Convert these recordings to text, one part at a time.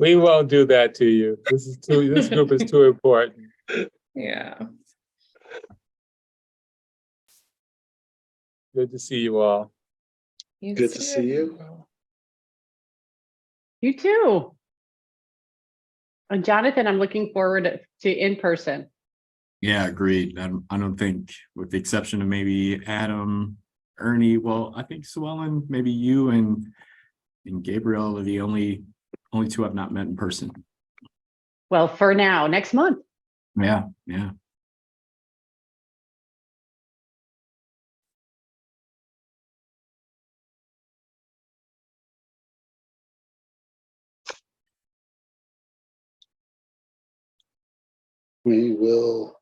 We won't do that to you. This group is too important. Yeah. Good to see you all. Good to see you. You too. And Jonathan, I'm looking forward to in person. Yeah, agreed. I don't think, with the exception of maybe Adam, Ernie, well, I think Sue Ellen, maybe you and Gabriel are the only two I've not met in person. Well, for now, next month. Yeah, yeah. We will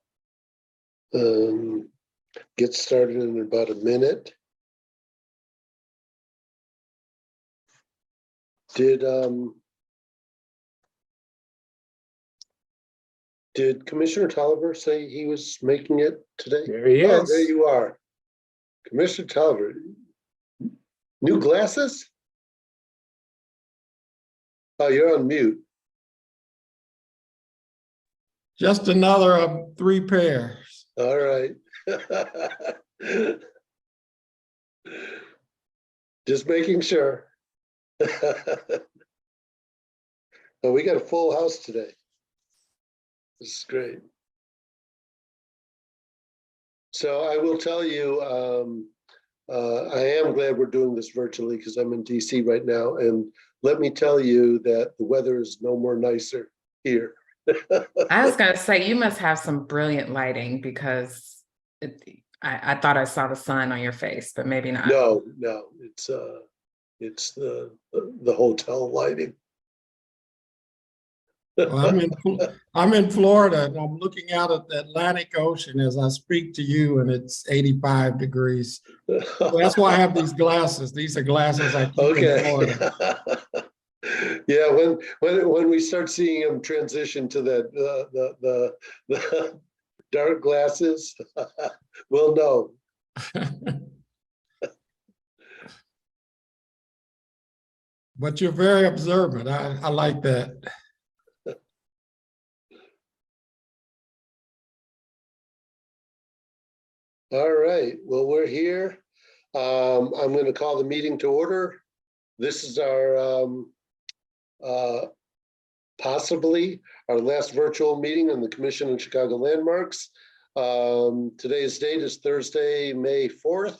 get started in about a minute. Did Commissioner Tolliver say he was making it today? There he Oh, is. there you are. Commissioner Tolliver. New glasses? Oh, you're on mute. Just another of 3 pairs. All right. Just making sure. Oh, we got a full house today. This is great. So I will tell you, I am glad we're doing this virtually because I'm in DC right now. And let me tell you that the weather is no more nicer here. I was gonna say, you must have some brilliant lighting because I thought I saw the sun on your face, but maybe not. No, it's the hotel lighting. Well, I'm in Florida and I'm looking out at the Atlantic Ocean as I speak to you, and it's 85 degrees. So that's why I have these glasses. These are glasses I keep in Florida. Okay. Yeah, when we start seeing them transition to that the dark glasses, we'll know. But you're very observant. I like that. All right, well, we're here. I'm going to call the meeting to order. This is our possibly our last virtual meeting in the Commission on Chicago Landmarks. Today's date is Thursday, May 4th,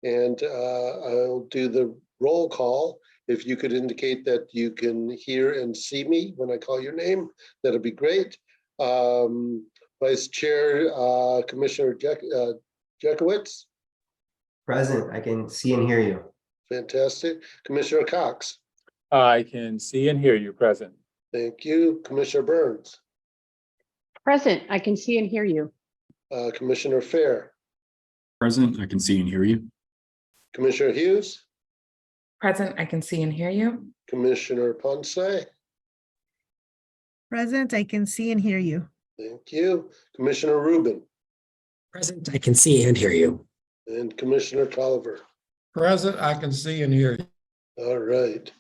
and I'll do the roll call. If you could indicate that you can hear and see me when I call your name, that'd be great. Vice Chair, Commissioner Jekowitz. Present, I can see and hear you. Fantastic. Commissioner Cox. I can see and hear you, present. Thank you. Commissioner Burns. Present, I can see and hear you. Commissioner Fair. Present, I can see and hear you. Commissioner Hughes. Present, I can see and hear you. Commissioner Ponce. Present, I can see and hear you. Thank you. Commissioner Rubin. Present, I can see and hear you. And Commissioner Tolliver. Present, I can see and hear you. All right.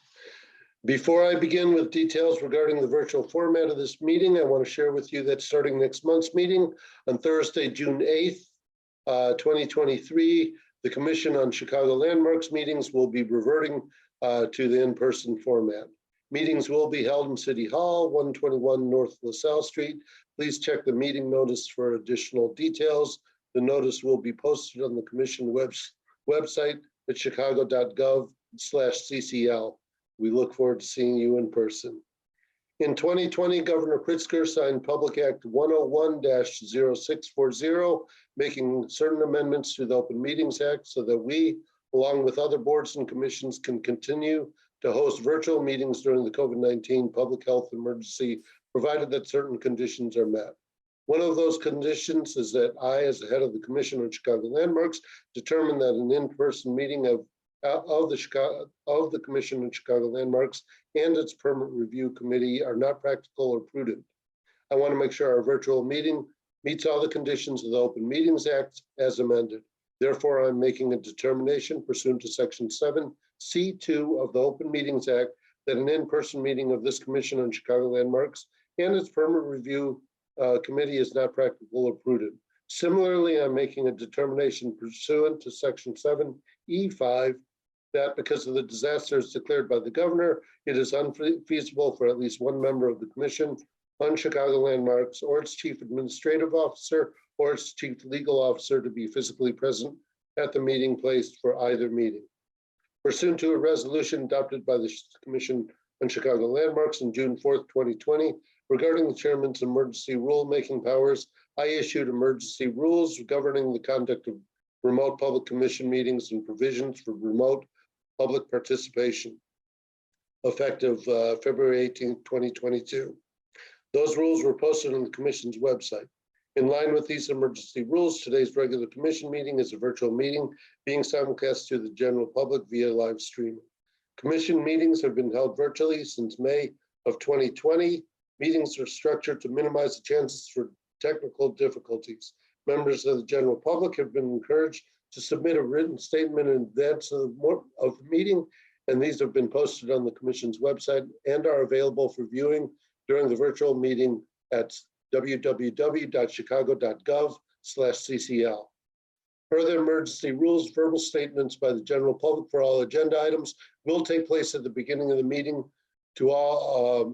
Before I begin with details regarding the virtual format of this meeting, I want to share with you that starting next month's meeting on Thursday, June 8th, 2023, the Commission on Chicago Landmarks meetings will be reverting to the in-person format. Meetings will be held in City Hall, 121 North LaSalle Street. Please check the meeting notice for additional details. The notice will be posted on the Commission website at chicago.gov/CCL. We look forward to seeing you in person. In 2020, Governor Pritzker signed Public Act 101-0640, making certain amendments to the Open Meetings Act so that we, along with other boards and commissions, can continue to host virtual meetings during the COVID-19 public health emergency, provided that certain conditions are met. One of those conditions is that I, as the head of the Commission on Chicago Landmarks, determine that an in-person meeting of the Commission on Chicago Landmarks and its Permit Review Committee are not practical or prudent. I want to make sure our virtual meeting meets all the conditions of the Open Meetings Act as amended. Therefore, I'm making a determination pursuant to Section 7C2 of the Open Meetings Act that an in-person meeting of this Commission on Chicago Landmarks and its permit review committee is not practical or prudent. Similarly, I'm making a determination pursuant to Section 7E5 that because of the disasters declared by the governor, it is unfeasible for at least one member of the Commission on Chicago Landmarks or its chief administrative officer or its chief legal officer to be physically present at the meeting place for either meeting. Pursuant to a resolution adopted by the Commission on Chicago Landmarks on June 4th, 2020, regarding the chairman's emergency rulemaking powers, I issued emergency rules governing the conduct of remote public commission meetings and provisions for remote public participation, effective February 18th, 2022. Those rules were posted on the Commission's website. In line with these emergency rules, today's regular Commission meeting is a virtual meeting being simulcast to the general public via live streaming. Commission meetings have been held virtually since May of 2020. Meetings are structured to minimize the chances for technical difficulties. Members of the general public have been encouraged to submit a written statement in advance of the meeting, and these have been posted on the Commission's website and are available for viewing during the virtual meeting at www.chicago.gov/CCL. Further emergency rules, verbal statements by the general public for all agenda items will take place at the beginning of the meeting to all,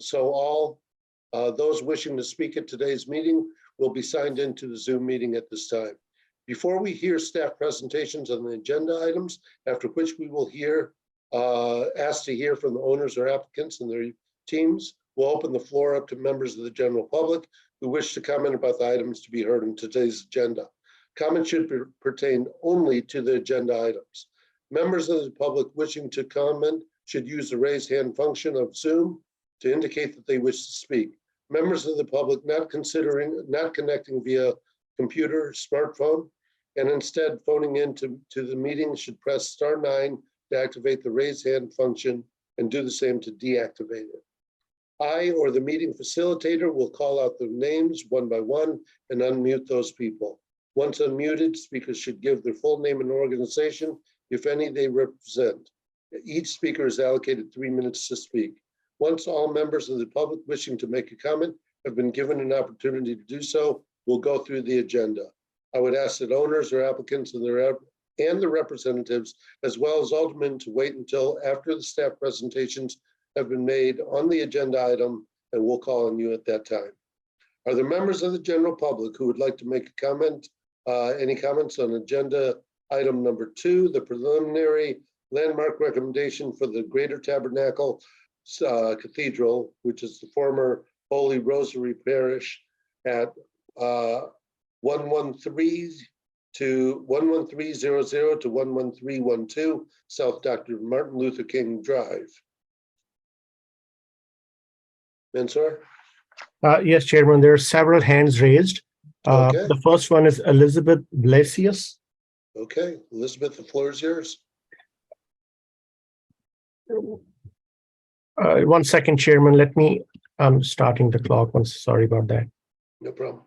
those wishing to speak at today's meeting will be signed into the Zoom meeting at this time. Before we hear staff presentations on the agenda items, after which we will ask to hear from the owners or applicants and their teams, we'll open the floor up to members of the general public who wish to comment about the items to be heard in today's agenda. Comments should pertain only to the agenda items. Members of the public wishing to comment should use the raise hand function of Zoom to indicate that they wish to speak. Members of the public not connecting via computer, smartphone, and instead phoning into the meeting should press *9 to activate the raise hand function and do the same to deactivate it. I or the meeting facilitator will call out their names one by one and unmute those people. Once unmuted, speakers should give their full name and organization, if any, they represent. Each speaker is allocated 3 minutes to speak. Once all members of the public wishing to make a comment have been given an opportunity to do so, we'll go through the agenda. I would ask that owners or applicants and the representatives, as well as aldermen, to wait until after the staff presentations have been made on the agenda item, and we'll call on you at that time. Are there members of the general public who would like to make a comment? Any comments on agenda item number 2, the preliminary landmark recommendation for the Greater Tabernacle Cathedral, which is the former Holy Rosary Parish at 11300 to 11312 South Dr. Martin Luther King Drive. Mansour? Yes, Chairman, there are several hands raised. Okay. The first one is Elizabeth Blasius. Okay, Elizabeth, the floor is yours. 1 second, Chairman. I'm starting the clock. Sorry about that. No problem.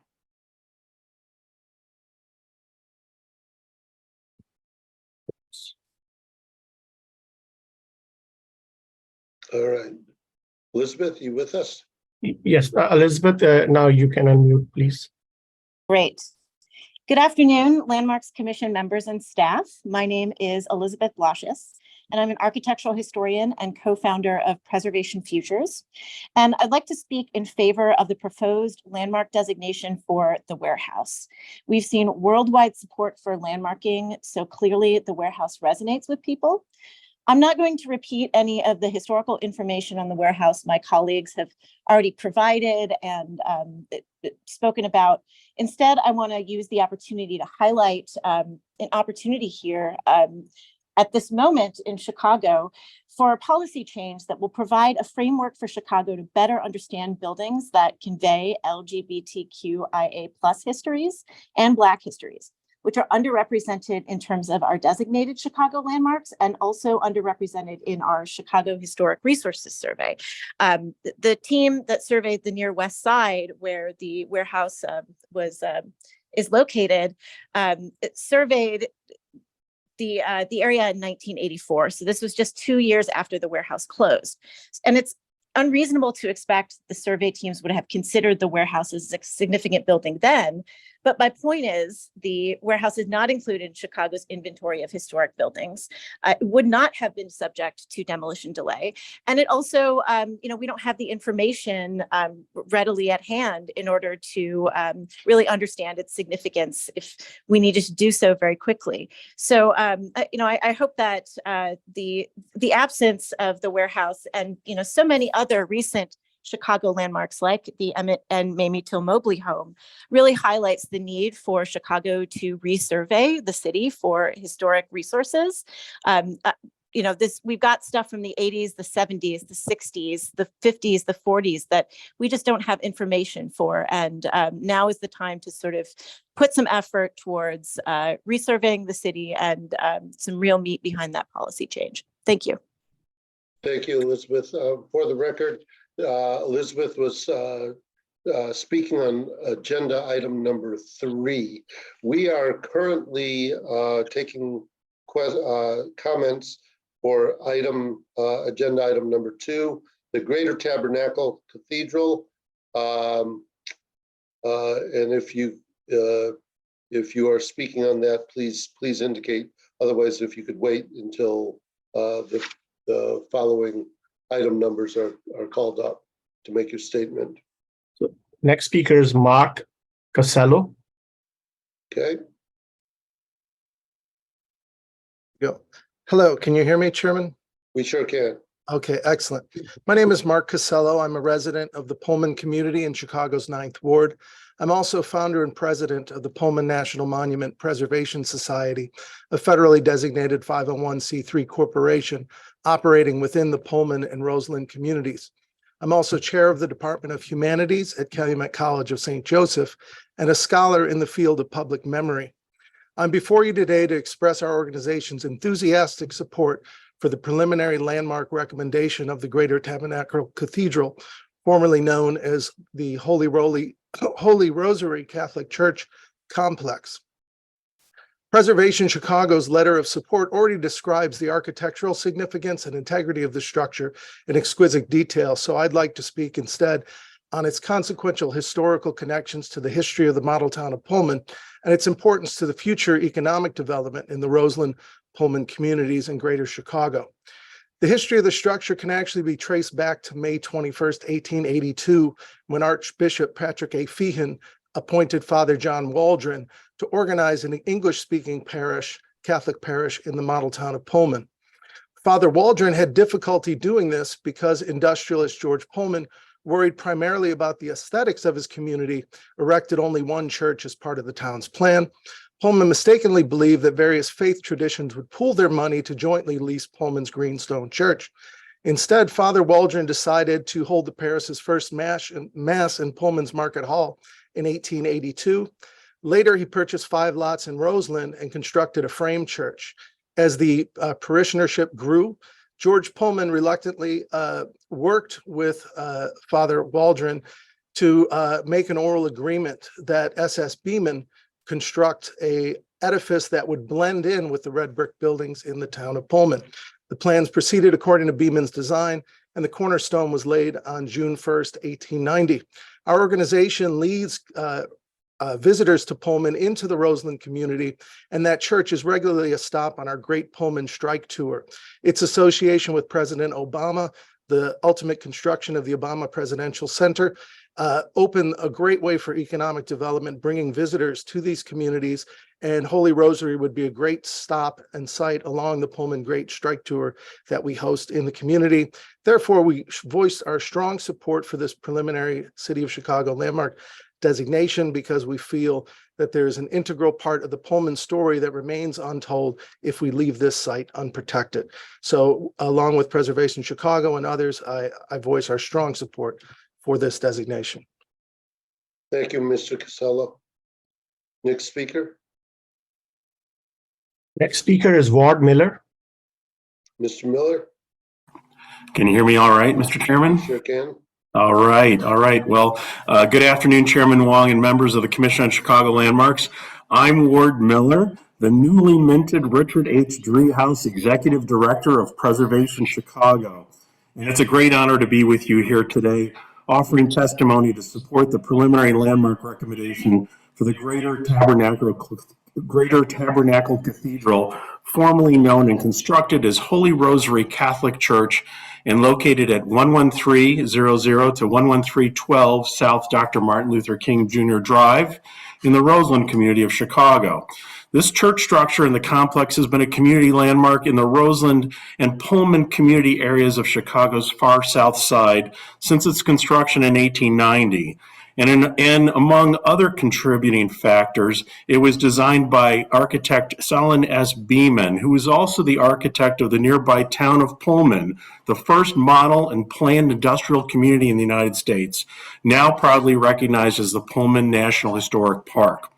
All right. Elizabeth, you with us? Yes, Elizabeth, now you can unmute, please. Great. Good afternoon, Landmarks Commission members and staff. My name is Elizabeth Blasius, and I'm an architectural historian and co-founder of Preservation Futures. And I'd like to speak in favor of the proposed landmark designation for the warehouse. We've seen worldwide support for landmarking, so clearly the warehouse resonates with people. I'm not going to repeat any of the historical information on the warehouse my colleagues have already provided and spoken about. Instead, I want to use the opportunity to highlight an opportunity here at this moment in Chicago for a policy change that will provide a framework for Chicago to better understand buildings that convey LGBTQIA+ histories and Black histories, which are underrepresented in terms of our designated Chicago landmarks and also underrepresented in our Chicago Historic Resources Survey. The team that surveyed the near west side where the warehouse is located, it surveyed the area in 1984. So this was just 2 years after the warehouse closed. And it's unreasonable to expect the survey teams would have considered the warehouse as a significant building then. But my point is, the warehouse is not included in Chicago's inventory of historic buildings. It would not have been subject to demolition delay. And it also, we don't have the information readily at hand in order to really understand its significance if we needed to do so very quickly. So, I hope that the absence of the warehouse and, so many other recent Chicago landmarks like the Emmett and Mamie Till Mobley home really highlights the need for Chicago to resurvey the city for historic resources. We've got stuff from the 80s, the 70s, the 60s, the 50s, the 40s that we just don't have information for. And now is the time to sort of put some effort towards resurveying the city and some real meat behind that policy change. Thank you. Thank you, Elizabeth. For the record, Elizabeth was speaking on agenda item number 3. We are currently taking comments for agenda item number 2, the Greater Tabernacle Cathedral. And if you are speaking on that, please indicate. Otherwise, if you could wait until the following item numbers are called up to make your statement. So next speaker is Mark Casello. Okay. Go. Hello, can you hear me, Chairman? We sure can. Okay, excellent. My name is Mark Casello. I'm a resident of the Pullman community in Chicago's 9th Ward. I'm also founder and president of the Pullman National Monument Preservation Society, a federally designated 501c3 corporation operating within the Pullman and Roseland communities. I'm also chair of the Department of Humanities at Calumet College of St. Joseph and a scholar in the field of public memory. I'm before you today to express our organization's enthusiastic support for the preliminary landmark recommendation of the Greater Tabernacle Cathedral, formerly known as the Holy Rosary Catholic Church Complex. Preservation Chicago's letter of support already describes the architectural significance and integrity of the structure in exquisite detail, so I'd like to speak instead on its consequential historical connections to the history of the model town of Pullman and its importance to the future economic development in the Roseland Pullman communities in Greater Chicago. The history of the structure can actually be traced back to May 21st, 1882, when Archbishop Patrick A. Feehan appointed Father John Waldron to organize an English-speaking Catholic parish in the model town of Pullman. Father Waldron had difficulty doing this because industrialist George Pullman, worried primarily about the aesthetics of his community, erected only one church as part of the town's plan. Pullman mistakenly believed that various faith traditions would pool their money to jointly lease Pullman's Greenstone Church. Instead, Father Waldron decided to hold the parish's first mass in Pullman's Market Hall in 1882. Later, he purchased 5 lots in Roseland and constructed a frame church. As the parishionership grew, George Pullman reluctantly worked with Father Waldron to make an oral agreement that S.S. Beeman construct a edifice that would blend in with the red brick buildings in the town of Pullman. The plans proceeded according to Beeman's design, and the cornerstone was laid on June 1st, 1890. Our organization leads visitors to Pullman into the Roseland community, and that church is regularly a stop on our Great Pullman Strike Tour. Its association with President Obama, the ultimate construction of the Obama Presidential Center, opened a great way for economic development, bringing visitors to these communities, and Holy Rosary would be a great stop and site along the Pullman Great Strike Tour that we host in the community. Therefore, we voiced our strong support for this preliminary City of Chicago landmark designation because we feel that there is an integral part of the Pullman story that remains untold if we leave this site unprotected. So along with Preservation Chicago and others, I voice our strong support for this designation. Thank you, Mr. Casello. Next speaker. Next speaker is Ward Miller. Mr. Miller. Can you hear me all right, Mr. Chairman? Sure can. All right. Well, good afternoon, Chairman Wong and members of the Commission on Chicago Landmarks. I'm Ward Miller, the newly minted Richard H. Driehaus, Executive Director of Preservation Chicago. And it's a great honor to be with you here today, offering testimony to support the preliminary landmark recommendation for the Greater Tabernacle Cathedral, formerly known and constructed as Holy Rosary Catholic Church and located at 11300 to 11312 South Dr. Martin Luther King Jr. Drive in the Roseland community of Chicago. This church structure and the complex has been a community landmark in the Roseland and Pullman community areas of Chicago's far south side since its construction in 1890. And among other contributing factors, it was designed by architect Solon S. Beeman, who is also the architect of the nearby town of Pullman, the first model and planned industrial community in the United States, now proudly recognized as the Pullman National Historic Park.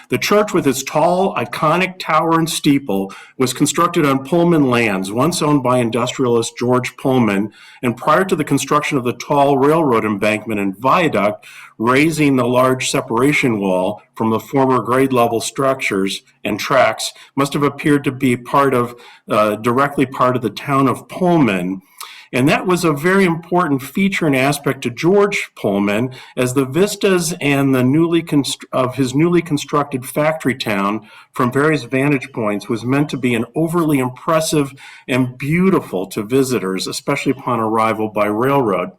The church, with its tall, iconic tower and steeple, was constructed on Pullman lands, once owned by industrialist George Pullman, and prior to the construction of the tall railroad embankment and viaduct, raising the large separation wall from the former grade level structures and tracks, must have appeared to be directly part of the town of Pullman. And that was a very important feature and aspect to George Pullman, as the vistas and the of his newly constructed factory town from various vantage points was meant to be an overly impressive and beautiful to visitors, especially upon arrival by railroad.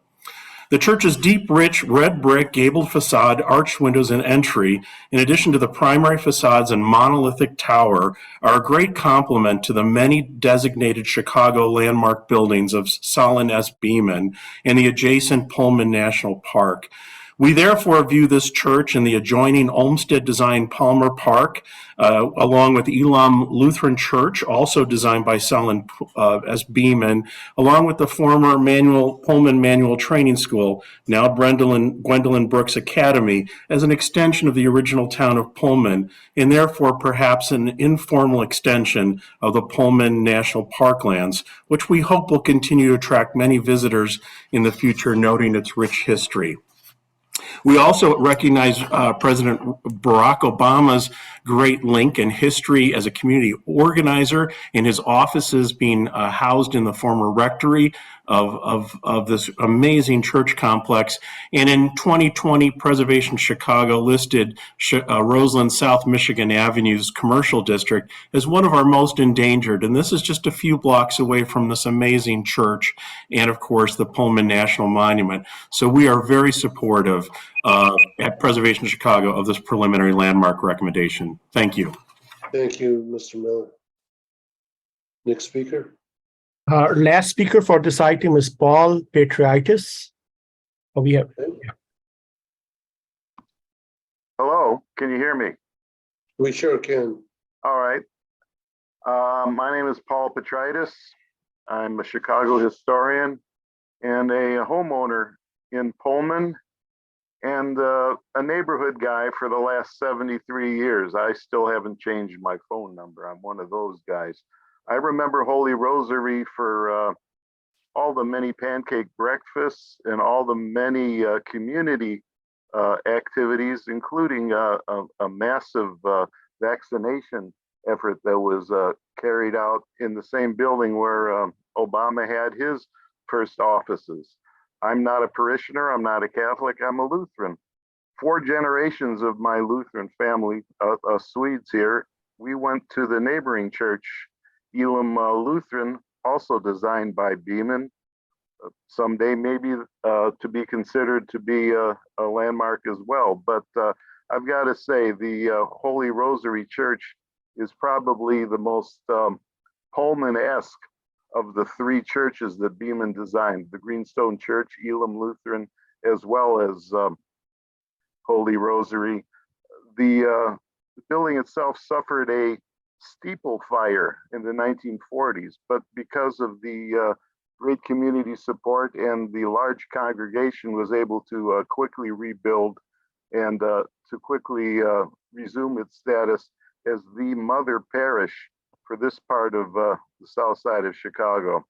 The church's deep, rich, red brick gabled facade, arched windows, and entry, in addition to the primary facades and monolithic tower, are a great complement to the many designated Chicago landmark buildings of Solon S. Beeman and the adjacent Pullman National Park. We therefore view this church and the adjoining Olmsted-designed Palmer Park, along with Elam Lutheran Church, also designed by Solon S. Beeman, along with the former Pullman Manual Training School, now Gwendolyn Brooks Academy, as an extension of the original town of Pullman, and therefore perhaps an informal extension of the Pullman National Parklands, which we hope will continue to attract many visitors in the future, noting its rich history. We also recognize President Barack Obama's great link and history as a community organizer, in his offices being housed in the former rectory of this amazing church complex. And in 2020, Preservation Chicago listed Roseland South Michigan Avenue's commercial district as one of our most endangered. And this is just a few blocks away from this amazing church and, of course, the Pullman National Monument. So we are very supportive at Preservation Chicago of this preliminary landmark recommendation. Thank you. Thank you, Mr. Miller. Next speaker. Last speaker for this item is Paul Petriitis. We have. Hello, can you hear me? We sure can. All right. My name is Paul Petriitis. I'm a Chicago historian and a homeowner in Pullman, and a neighborhood guy for the last 73 years. I still haven't changed my phone number. I'm one of those guys. I remember Holy Rosary for all the many pancake breakfasts and all the many community activities, including a massive vaccination effort that was carried out in the same building where Obama had his first offices. I'm not a parishioner, I'm not a Catholic, I'm a Lutheran. 4 generations of my Lutheran family, Swedes here, we went to the neighboring church, Elam Lutheran, also designed by Beeman. Someday maybe to be considered to be a landmark as well. But I've got to say, the Holy Rosary Church is probably the most Pullman-esque of the 3 churches that Beeman designed: the Greenstone Church, Elam Lutheran, as well as Holy Rosary. The building itself suffered a steeple fire in the 1940s, but because of the great community support and the large congregation, was able to quickly rebuild and to quickly resume its status as the mother parish for this part of the south side of Chicago.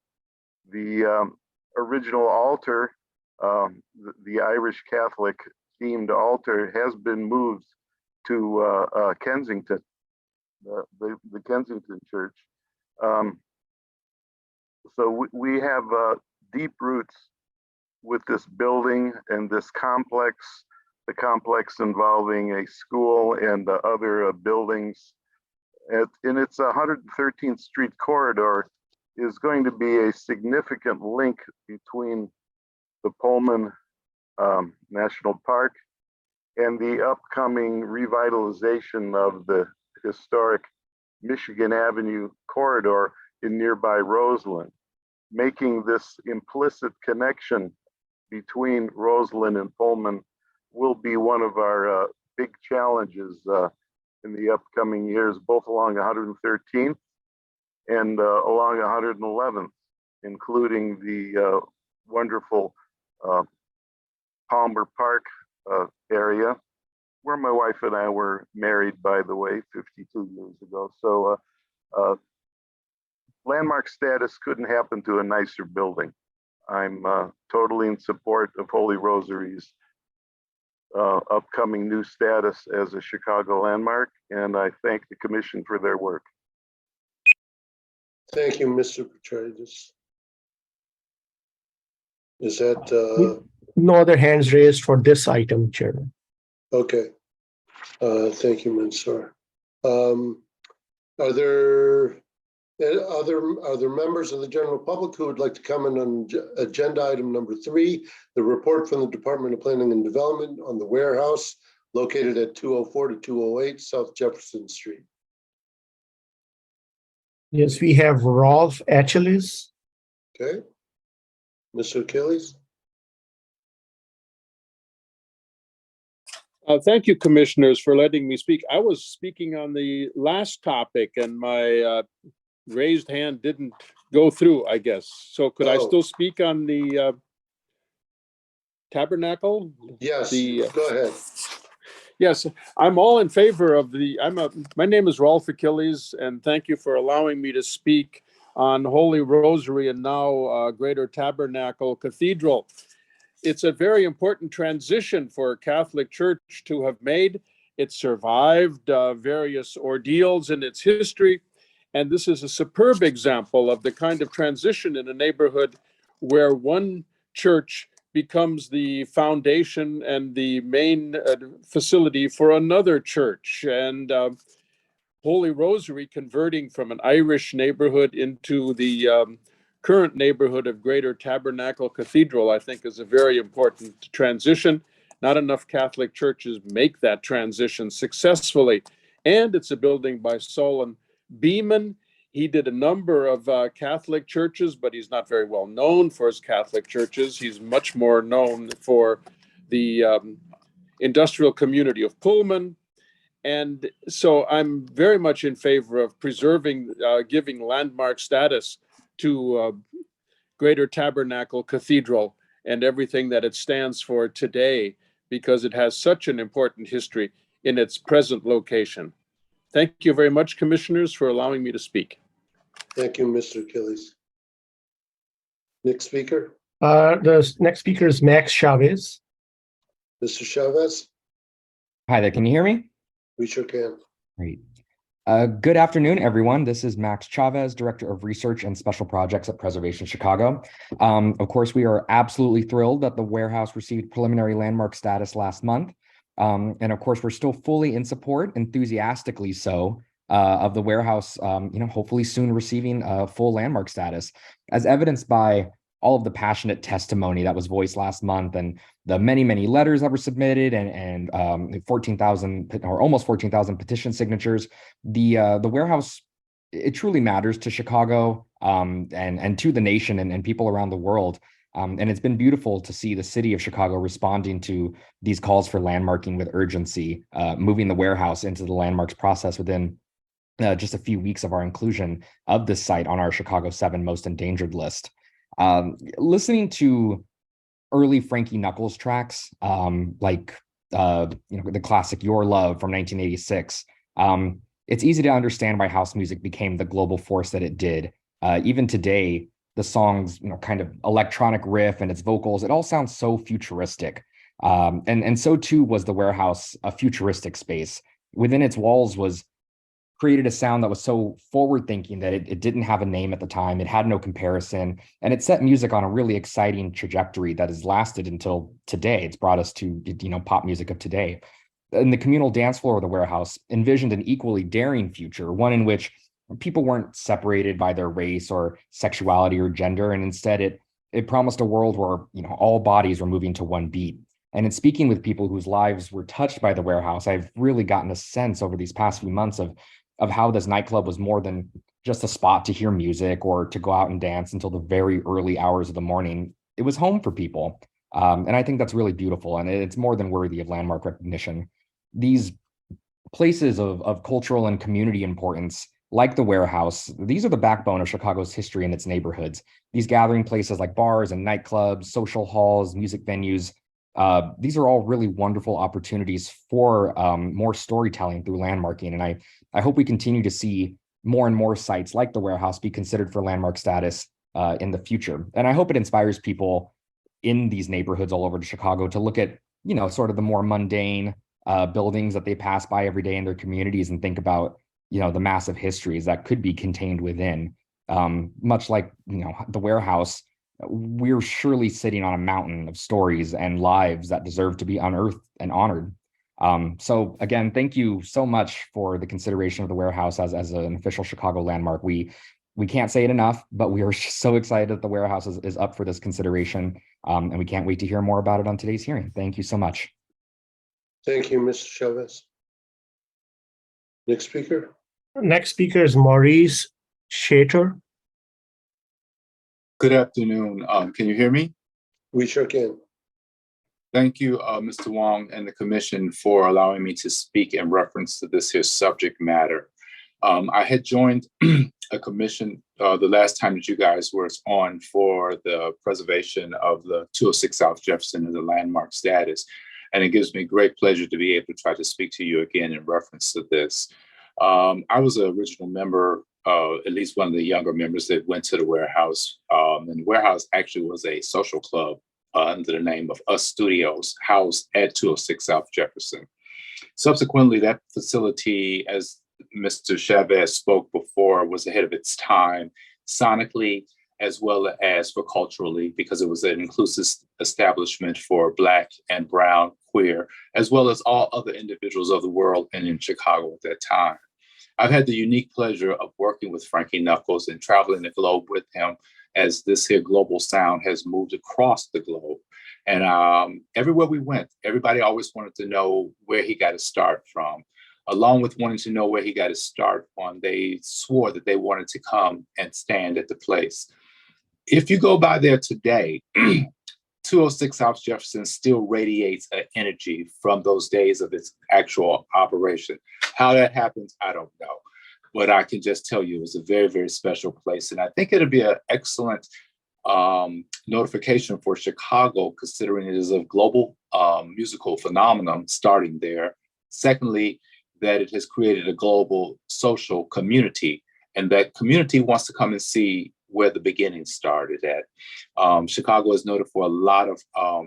The original altar, the Irish Catholic themed altar, has been moved to Kensington. the Kensington Church. So we have deep roots with this building and this complex, the complex involving a school and other buildings. And its 113th Street corridor is going to be a significant link between the Pullman National Park and the upcoming revitalization of the historic Michigan Avenue corridor in nearby Roseland, making this implicit connection between Roseland and Pullman will be one of our big challenges in the upcoming years, both along 113th and along 111th, including the wonderful Palmer Park area, where my wife and I were married, by the way, 52 years ago. So landmark status couldn't happen to a nicer building. I'm totally in support of Holy Rosary's upcoming new status as a Chicago landmark, and I thank the commission for their work. Thank you, Mr. Petraitis. Is that No other hands raised for this item, Chairman. okay? Thank you, Mansoor. Are there members of the general public who would like to comment on agenda item number 3, the report from the Department of Planning and Development on the warehouse located at 204 to 208 South Jefferson Street? Yes, we have Rolf Achilles. Okay. Mr. Achilles? Thank you, commissioners, for letting me speak. I was speaking on the last topic and my raised hand didn't go through, I guess. So could I still speak on the tabernacle? Yes, go ahead. Yes, I'm all in favor of my name is Rolf Achilles, and thank you for allowing me to speak on Holy Rosary and now Greater Tabernacle Cathedral. It's a very important transition for Catholic Church to have made. It survived various ordeals in its history. And this is a superb example of the kind of transition in a neighborhood where one church becomes the foundation and the main facility for another church. And Holy Rosary converting from an Irish neighborhood into the current neighborhood of Greater Tabernacle Cathedral, I think, is a very important transition. Not enough Catholic churches make that transition successfully. And it's a building by Solon Beeman. He did a number of Catholic churches, but he's not very well known for his Catholic churches. He's much more known for the industrial community of Pullman. And so I'm very much in favor of preserving, giving landmark status to Greater Tabernacle Cathedral and everything that it stands for today, because it has such an important history in its present location. Thank you very much, commissioners, for allowing me to speak. Thank you, Mr. Achilles. Next speaker. The next speaker is Max Chavez. Mr. Chavez? Hi there, can you hear me? We sure can. Great. Good afternoon, everyone. This is Max Chavez, Director of Research and Special Projects at Preservation Chicago. Of course, we are absolutely thrilled that the warehouse received preliminary landmark status last month. And of course, we're still fully in support, enthusiastically so, of the warehouse, hopefully soon receiving full landmark status, as evidenced by all of the passionate testimony that was voiced last month and the many, many letters that were submitted and 14,000 or almost 14,000 petition signatures. The warehouse, it truly matters to Chicago and to the nation and people around the world. And it's been beautiful to see the city of Chicago responding to these calls for landmarking with urgency, moving the warehouse into the landmarks process within just a few weeks of our inclusion of this site on our Chicago 7 most endangered list. Listening to early Frankie Knuckles tracks, like the classic Your Love from 1986, it's easy to understand why house music became the global force that it did. Even today, the song's kind of electronic riff and its vocals, it all sounds so futuristic. And so too was the warehouse a futuristic space. Within its walls was created a sound that was so forward thinking that it didn't have a name at the time. It had no comparison, and it set music on a really exciting trajectory that has lasted until today. It's brought us to, pop music of today. And the communal dance floor of the Warehouse envisioned an equally daring future, one in which people weren't separated by their race or sexuality or gender, and instead it promised a world where all bodies were moving to one beat. And in speaking with people whose lives were touched by the Warehouse, I've really gotten a sense over these past few months of how this nightclub was more than just a spot to hear music or to go out and dance until the very early hours of the morning. It was home for people. And I think that's really beautiful, and it's more than worthy of landmark recognition. These places of cultural and community importance, like the Warehouse, these are the backbone of Chicago's history and its neighborhoods. These gathering places like bars and nightclubs, social halls, music venues, these are all really wonderful opportunities for more storytelling through landmarking. And I hope we continue to see more and more sites like the Warehouse be considered for landmark status in the future. And I hope it inspires people in these neighborhoods all over Chicago to look at, sort of the more mundane buildings that they pass by every day in their communities and think about, the massive histories that could be contained within. Much like, the Warehouse, we're surely sitting on a mountain of stories and lives that deserve to be unearthed and honored. So again, thank you so much for the consideration of the Warehouse as an official Chicago landmark. We can't say it enough, but we are so excited that the Warehouse is up for this consideration. And we can't wait to hear more about it on today's hearing. Thank you so much. Thank you, Mr. Chavez. Next speaker. Next speaker is Maurice Shater. Good afternoon. Can you hear me? We sure can. Thank you, Mr. Wong and the commission for allowing me to speak in reference to this here subject matter. I had joined a commission the last time that you guys were on for the preservation of the 206 South Jefferson as a landmark status. And it gives me great pleasure to be able to try to speak to you again in reference to this. I was an original member, at least one of the younger members that went to the Warehouse. And the Warehouse actually was a social club under the name of Us Studios, housed at 206 South Jefferson. Subsequently, that facility, as Mr. Chavez spoke before, was ahead of its time, sonically, as well as for culturally, because it was an inclusive establishment for Black and Brown, queer, as well as all other individuals of the world and in Chicago at that time. I've had the unique pleasure of working with Frankie Knuckles and traveling the globe with him as this here global sound has moved across the globe. And everywhere we went, everybody always wanted to know where he got his start from. Along with wanting to know where he got his start from, they swore that they wanted to come and stand at the place. If you go by there today, 206 South Jefferson still radiates an energy from those days of its actual operation. How that happens, I don't know. But I can just tell you it was a very, very special place. And I think it'll be an excellent notification for Chicago, considering it is a global musical phenomenon starting there. Secondly, that it has created a global social community, and that community wants to come and see where the beginning started at. Chicago is noted for a lot of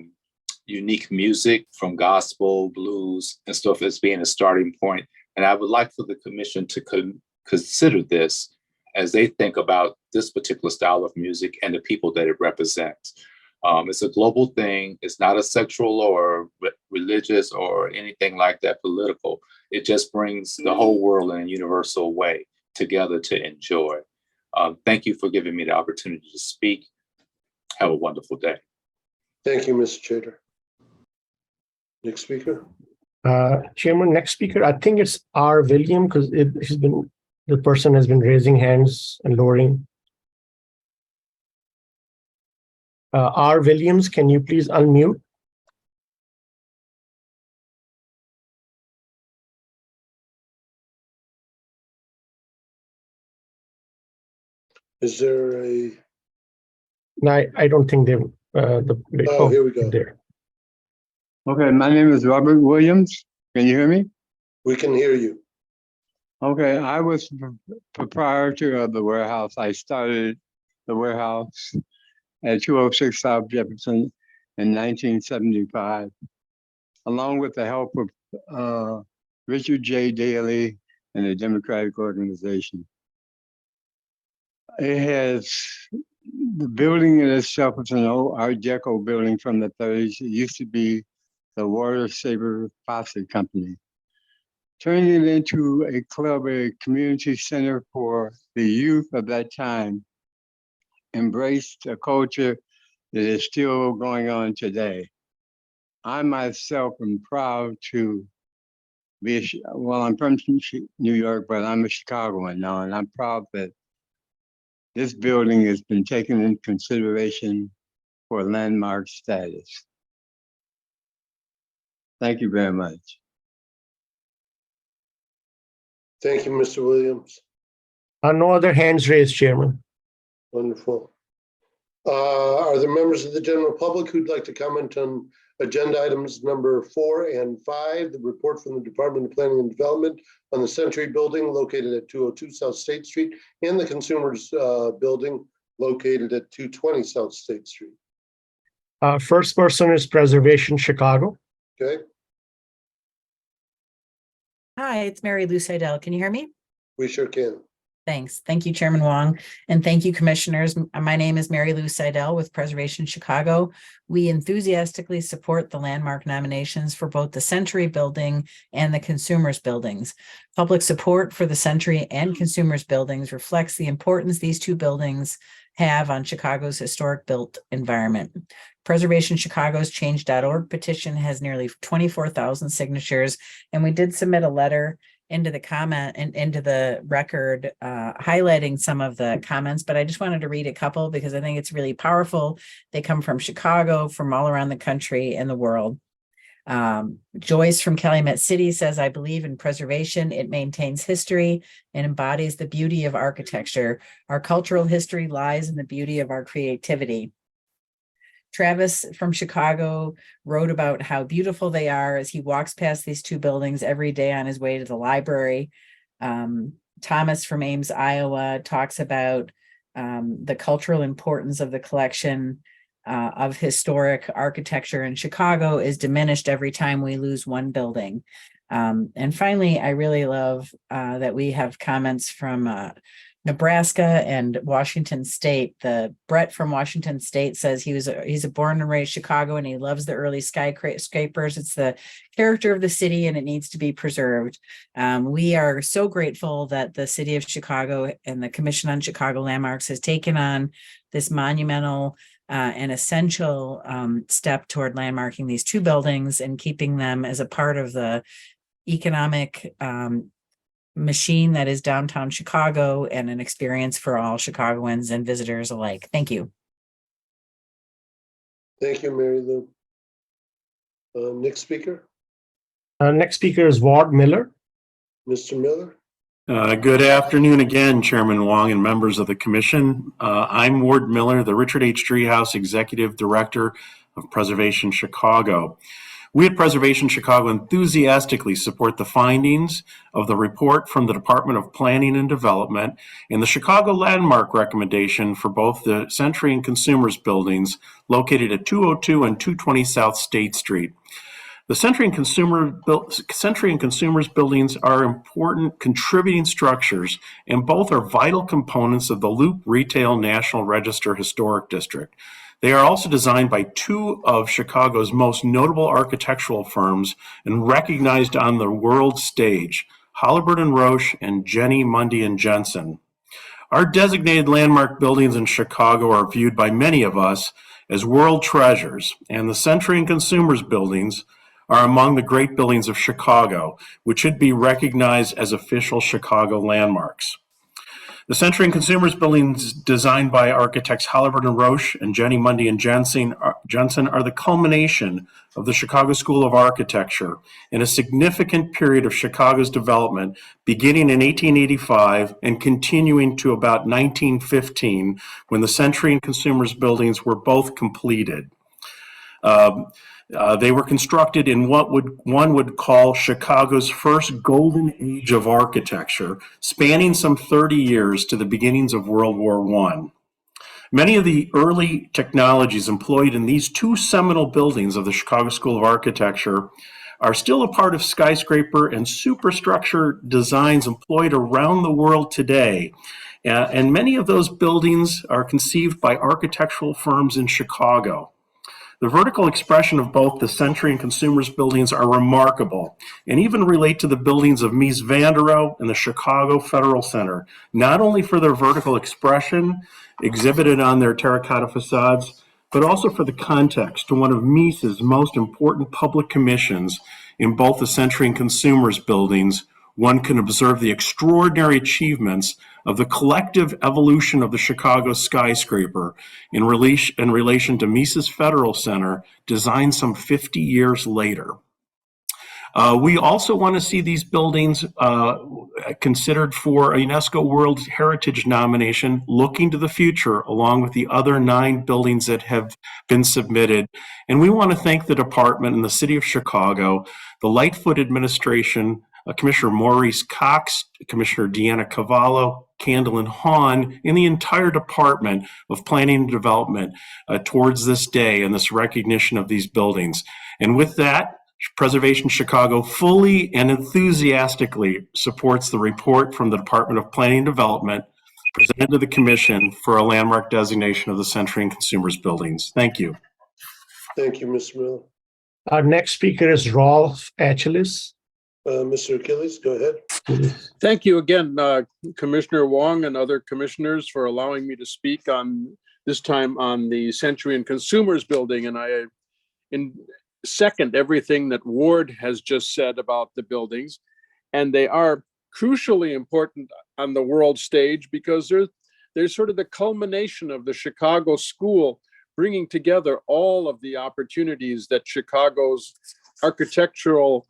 unique music, from gospel, blues, and stuff as being a starting point. And I would like for the commission to consider this as they think about this particular style of music and the people that it represents. It's a global thing. It's not a sexual or religious or anything like that political. It just brings the whole world in a universal way together to enjoy. Thank you for giving me the opportunity to speak. Have a wonderful day. Thank you, Mr. Chater. Next speaker. Chairman, next speaker, I think it's R. William, because the person has been raising hands and lowering. R. Williams, can you please unmute? Is there a? No, I don't think they. Oh, here we go. There. Okay, my name is Robert Williams. Can you hear me? We can hear you. Okay, I was proprietor of the Warehouse. I started the Warehouse at 206 South Jefferson in 1975, along with the help of Richard J. Daly and a democratic organization. It has, the building in itself is an old Art Deco building from the 30s. It used to be the Water Saver Faucet Company. Turning it into a club, a community center for the youth of that time, embraced a culture that is still going on today. I myself am proud to be, well, I'm from New York, but I'm a Chicagoan now, and I'm proud that this building has been taken into consideration for landmark status. Thank you very much. Thank you, Mr. Williams. No other hands raised, Chairman. Wonderful. Are there members of the general public who'd like to comment on agenda items number 4 and 5, the report from the Department of Planning and Development on the Century Building located at 202 South State Street and the Consumers Building located at 220 South State Street? First person is Preservation Chicago. Okay, Hi, it's Mary Lou Seidel. Can you hear me? we sure can. Thanks. Thank you, Chairman Wong, and thank you, Commissioners. My name is Mary Lou Seidel with Preservation Chicago. We enthusiastically support the landmark nominations for both the Century Building and the Consumers Buildings. Public support for the Century and Consumers Buildings reflects the importance these two buildings have on Chicago's historic built environment. Preservation Chicago's change.org petition has nearly 24,000 signatures, and we did submit a letter into the comment and into the record highlighting some of the comments, but I just wanted to read a couple because I think it's really powerful. They come from Chicago, from all around the country and the world. Joyce from Calumet City says, I believe in preservation. It maintains history and embodies the beauty of architecture. Our cultural history lies in the beauty of our creativity. Travis from Chicago wrote about how beautiful they are as he walks past these two buildings every day on his way to the library. Thomas from Ames, Iowa talks about the cultural importance of the collection of historic architecture in Chicago is diminished every time we lose one building. And finally, I really love that we have comments from Nebraska and Washington State. The Brett from Washington State says he's a born and raised Chicago and he loves the early skyscrapers. It's the character of the city and it needs to be preserved. We are so grateful that the city of Chicago and the Commission on Chicago Landmarks has taken on this monumental and essential step toward landmarking these two buildings and keeping them as a part of the economic machine that is downtown Chicago and an experience for all Chicagoans and visitors alike. Thank you. Thank you, Mary Lou. Next speaker, Next speaker is Ward Miller. Mr. Miller. Good afternoon again, Chairman Wong and members of the Commission. I'm Ward Miller, the Richard H. Driehaus Executive Director of Preservation Chicago. We at Preservation Chicago enthusiastically support the findings of the report from the Department of Planning and Development and the Chicago Landmark recommendation for both the Century and Consumers buildings located at 202 and 220 South State Street. The Century and Consumers buildings are important contributing structures, and both are vital components of the Loop Retail National Register Historic District. They are also designed by two of Chicago's most notable architectural firms and recognized on the world stage, Halliburton Roche and Jenny Mundy and Jensen. Our designated landmark buildings in Chicago are viewed by many of us as world treasures, and the Century and Consumers buildings are among the great buildings of Chicago, which should be recognized as official Chicago landmarks. The Century and Consumers buildings designed by architects Halliburton Roche and Jenny Mundy and Jensen are the culmination of the Chicago School of Architecture in a significant period of Chicago's development, beginning in 1885 and continuing to about 1915, when the Century and Consumers buildings were both completed. They were constructed in what one would call Chicago's first golden age of architecture, spanning some 30 years to the beginnings of World War I. Many of the early technologies employed in these two seminal buildings of the Chicago School of Architecture are still a part of skyscraper and superstructure designs employed around the world today. And many of those buildings are conceived by architectural firms in Chicago. The vertical expression of both the Century and Consumers buildings are remarkable and even relate to the buildings of Mies van der Rohe and the Chicago Federal Center, not only for their vertical expression exhibited on their terracotta facades, but also for the context to one of Mies's most important public commissions in both the Century and Consumers buildings. One can observe the extraordinary achievements of the collective evolution of the Chicago skyscraper in relation to Mises Federal Center, designed some 50 years later. We also want to see these buildings considered for a UNESCO World Heritage nomination, looking to the future, along with the other 9 buildings that have been submitted. And we want to thank the department and the City of Chicago, the Lightfoot administration, Commissioner Maurice Cox, Commissioner Deanna Cavallo, Candlin Hahn, and the entire Department of Planning and Development towards this day and this recognition of these buildings. And with that, Preservation Chicago fully and enthusiastically supports the report from the Department of Planning and Development presented to the Commission for a landmark designation of the Century and Consumers buildings. Thank you. Thank you, Mr. Miller. Our next speaker is Rolf Achilles. Mr. Achilles, go ahead. Thank you again, Commissioner Wong and other commissioners, for allowing me to speak on this time on the Century and Consumers building. And I second everything that Ward has just said about the buildings. And they are crucially important on the world stage because they're sort of the culmination of the Chicago School, bringing together all of the opportunities that Chicago's architectural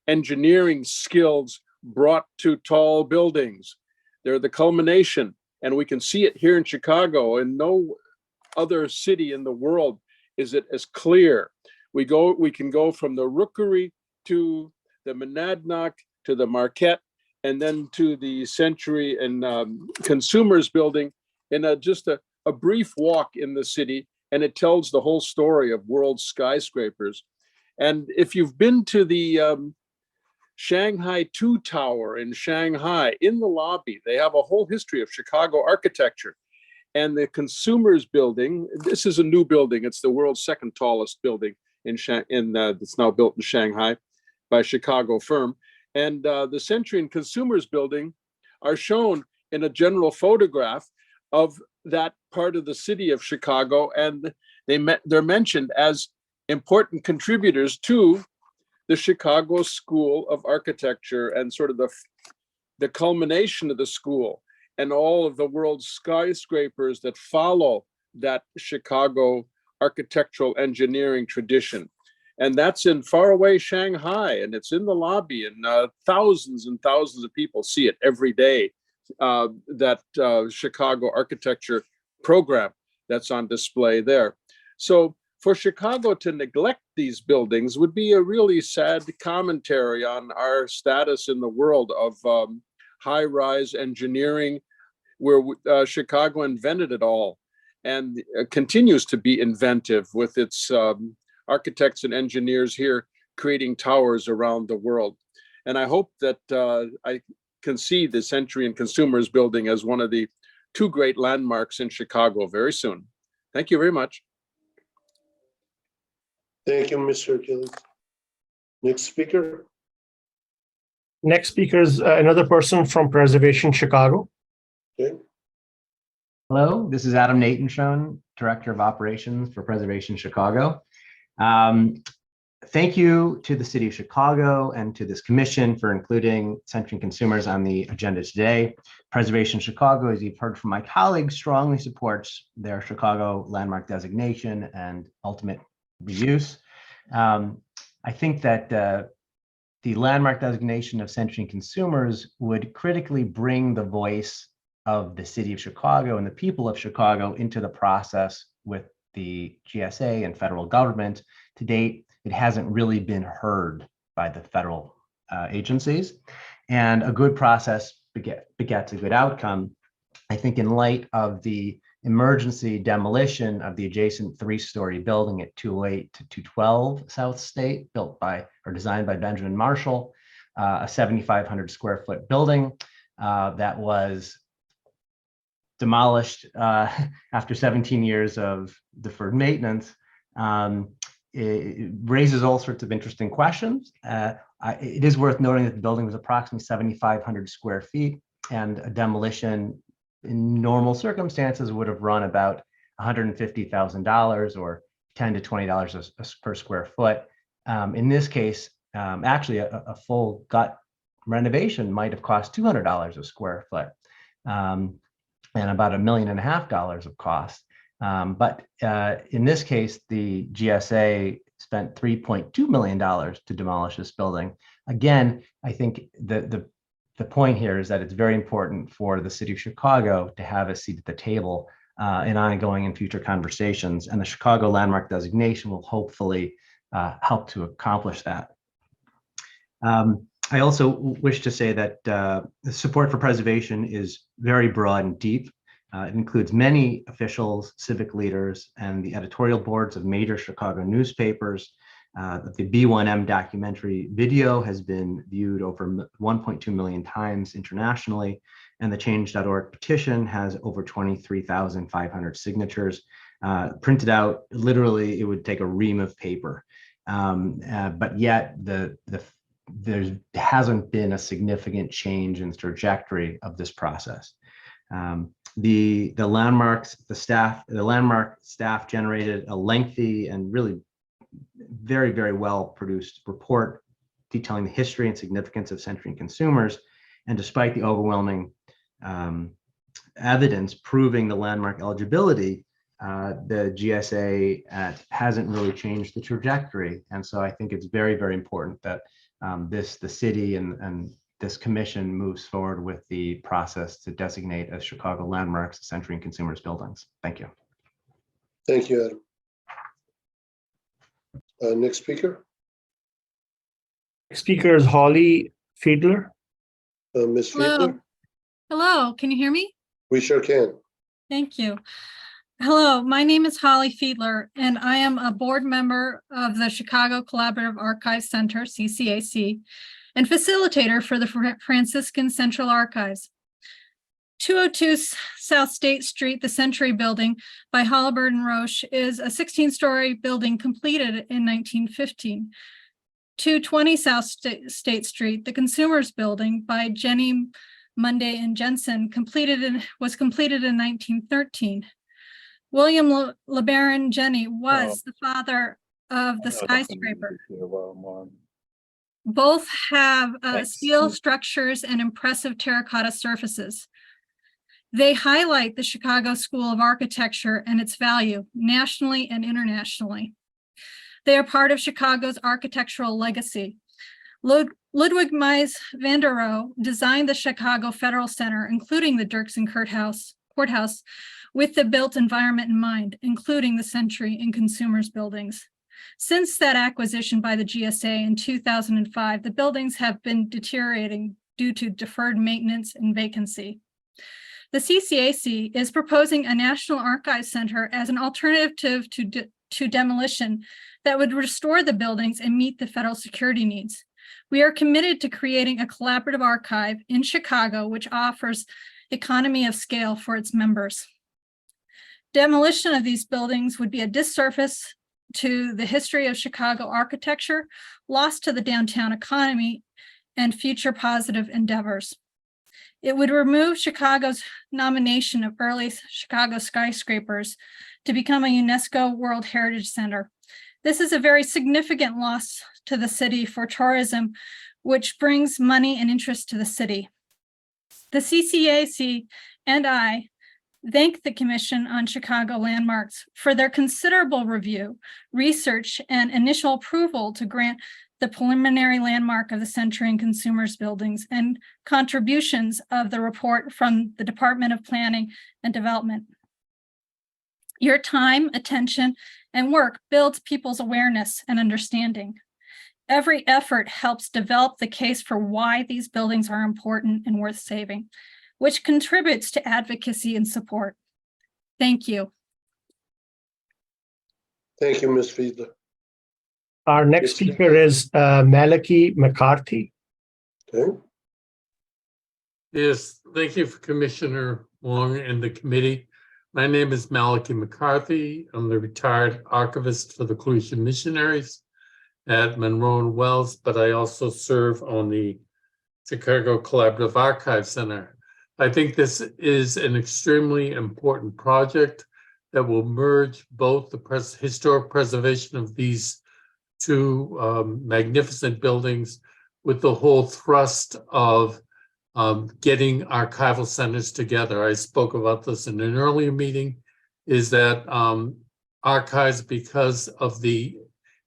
engineering skills brought to tall buildings. They're the culmination, and we can see it here in Chicago. In no other city in the world is it as clear. We can go from the Rookery to the Monadnock to the Marquette, and then to the Century and Consumers building in just a brief walk in the city, and it tells the whole story of world skyscrapers. And if you've been to the Shanghai 2 Tower in Shanghai, in the lobby, they have a whole history of Chicago architecture. And the Consumers building, this is a new building. It's the world's second tallest building it's now built in Shanghai by a Chicago firm. And the Century and Consumers building are shown in a general photograph of that part of the city of Chicago. And they're mentioned as important contributors to the Chicago School of Architecture and sort of the culmination of the school and all of the world's skyscrapers that follow that Chicago architectural engineering tradition. And that's in faraway Shanghai, and it's in the lobby, and thousands and thousands of people see it every day, that Chicago architecture program that's on display there. So for Chicago to neglect these buildings would be a really sad commentary on our status in the world of high-rise engineering, where Chicago invented it all and continues to be inventive with its architects and engineers here creating towers around the world. And I hope that I can see the Century and Consumers building as one of the 2 great landmarks in Chicago very soon. Thank you very much. Thank you, Mr. Achilles. Next speaker. Next speaker is another person from Preservation Chicago. Okay. Hello, this is Adam Natanshone, Director of Operations for Preservation Chicago. Thank you to the City of Chicago and to this commission for including Century and Consumers on the agenda today. Preservation Chicago, as you've heard from my colleagues, strongly supports their Chicago landmark designation and ultimate reuse. I think that the landmark designation of Century and Consumers would critically bring the voice of the City of Chicago and the people of Chicago into the process with the GSA and federal government. To date, it hasn't really been heard by the federal agencies, and a good process begets a good outcome. I think in light of the emergency demolition of the adjacent 3-story building at 208 to 212 South State, built by or designed by Benjamin Marshall, a 7,500 square foot building that was demolished after 17 years of deferred maintenance. It raises all sorts of interesting questions. It is worth noting that the building was approximately 7,500 square feet, and a demolition in normal circumstances would have run about $150,000 or $10 to $20 per square foot. In this case, actually a full gut renovation might have cost $200 a square foot, and about $1.5 million of cost. But in this case, the GSA spent $3.2 million to demolish this building. Again, I think the point here is that it's very important for the city of Chicago to have a seat at the table in ongoing and future conversations, and the Chicago Landmark designation will hopefully help to accomplish that. I also wish to say that the support for preservation is very broad and deep. It includes many officials, civic leaders, and the editorial boards of major Chicago newspapers. The B1M documentary video has been viewed over 1.2 million times internationally, and the Change.org petition has over 23,500 signatures. Printed out, literally, it would take a ream of paper. But yet, there hasn't been a significant change in the trajectory of this process. The landmark staff generated a lengthy and really very, very well produced report detailing the history and significance of Century and Consumers. And despite the overwhelming evidence proving the landmark eligibility, the GSA hasn't really changed the trajectory. And so I think it's very, very important that the city and this commission moves forward with the process to designate as Chicago landmarks Century and Consumers buildings. Thank you. Thank you, Adam. Next speaker. Speaker is Holly Fiedler. Ms. Fiedler? Hello, can you hear me? We sure can. Thank you. Hello, my name is Holly Fiedler, and I am a board member of the Chicago Collaborative Archives Center, CCAC, and facilitator for the Franciscan Central Archives. 202 South State Street, the Century Building by Halliburton Roche, is a 16-story building completed in 1915. 220 South State Street, the Consumers Building by Jenny Monday and Jensen, was completed in 1913. William LeBaron Jenney was the father of the skyscraper. Both have steel structures and impressive terracotta surfaces. They highlight the Chicago School of Architecture and its value nationally and internationally. They are part of Chicago's architectural legacy. Ludwig Mies van der Rohe designed the Chicago Federal Center, including the Dirksen Courthouse, with the built environment in mind, including the Century and Consumers buildings. Since that acquisition by the GSA in 2005, the buildings have been deteriorating due to deferred maintenance and vacancy. The CCAC is proposing a National Archives Center as an alternative to demolition that would restore the buildings and meet the federal security needs. We are committed to creating a collaborative archive in Chicago, which offers economy of scale for its members. Demolition of these buildings would be a disservice to the history of Chicago architecture, lost to the downtown economy, and future positive endeavors. It would remove Chicago's nomination of early Chicago skyscrapers to become a UNESCO World Heritage Center. This is a very significant loss to the city for tourism, which brings money and interest to the city. The CCAC and I thank the Commission on Chicago Landmarks for their considerable review, research, and initial approval to grant the preliminary landmark of the Century and Consumers buildings and contributions of the report from the Department of Planning and Development. Your time, attention, and work builds people's awareness and understanding. Every effort helps develop the case for why these buildings are important and worth saving, which contributes to advocacy and support. Thank you. Thank you, Ms. Fiedler. Our next speaker is Malachi McCarthy. Okay. Yes, thank you for Commissioner Wong and the committee. My name is Malachi McCarthy. I'm the retired archivist for the Clusian Missionaries at Monroe and Wells, but I also serve on the Chicago Collaborative Archive Center. I think this is an extremely important project that will merge both the historic preservation of these two magnificent buildings with the whole thrust of getting archival centers together. I spoke about this in an earlier meeting, is that archives, because of the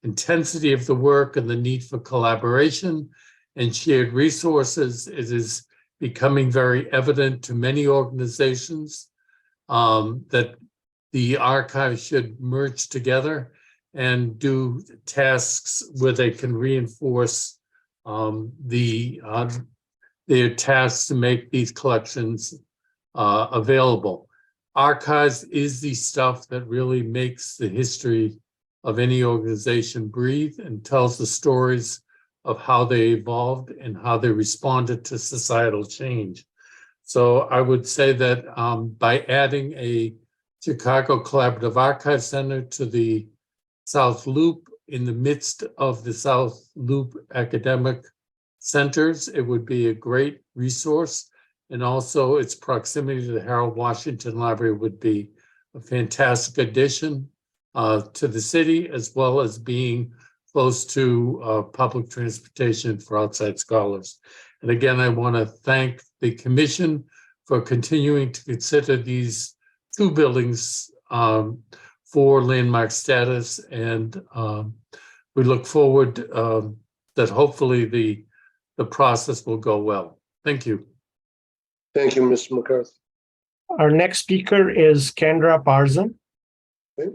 intensity of the work and the need for collaboration and shared resources, it is becoming very evident to many organizations that the archives should merge together and do tasks where they can reinforce their tasks to make these collections available. Archives is the stuff that really makes the history of any organization breathe and tells the stories of how they evolved and how they responded to societal change. So I would say that by adding a Chicago Collaborative Archive Center to the South Loop in the midst of the South Loop academic centers, it would be a great resource. And also its proximity to the Harold Washington Library would be a fantastic addition to the city, as well as being close to public transportation for outside scholars. And again, I want to thank the commission for continuing to consider these two buildings for landmark status. And we look forward that hopefully the process will go well. Thank you. Thank you, Mr. McCarthy. Our next speaker is Kendra Parson. Okay.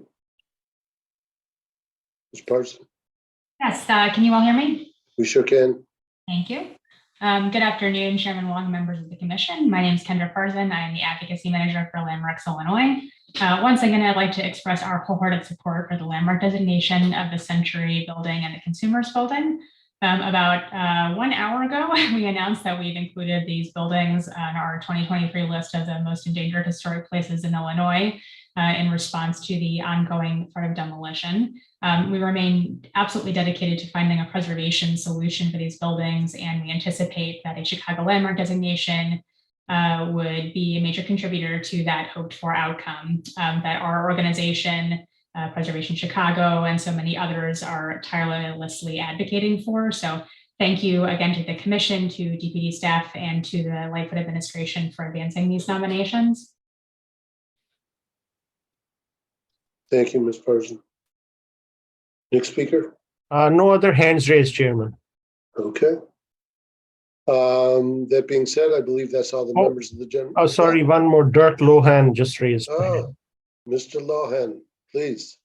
Ms. Parson, Yes, can you all hear me? we sure can. Thank you. Good afternoon, Chairman Wong, members of the commission. My name is Kendra Parson. I am the Advocacy Manager for Landmarks Illinois. Once again, I'd like to express our wholehearted support for the landmark designation of the Century Building and the Consumers Building. About 1 hour ago, we announced that we've included these buildings on our 2023 list of the most endangered historic places in Illinois in response to the ongoing threat of demolition. We remain absolutely dedicated to finding a preservation solution for these buildings, and we anticipate that a Chicago landmark designation would be a major contributor to that hoped for outcome that our organization, Preservation Chicago, and so many others are tirelessly advocating for. So thank you again to the commission, to DPD staff, and to the Lightfoot administration for advancing these nominations. Thank you, Ms. Parson. Next speaker. No other hands raised, Chairman. Okay. That being said, I believe that's all the members of the general. Oh, sorry, one more. Dirk Lohan just raised. Oh, Mr. Lohan, please.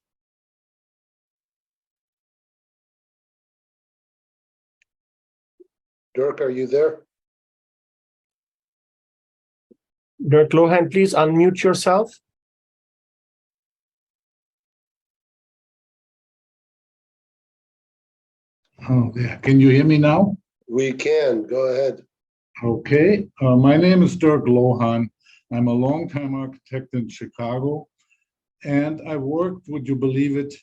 Dirk, are you there? Dirk Lohan, please unmute yourself. Oh, yeah. Can you hear me now? We can. Go ahead. Okay. My name is Dirk Lohan. I'm a longtime architect in Chicago, and I worked, would you believe it,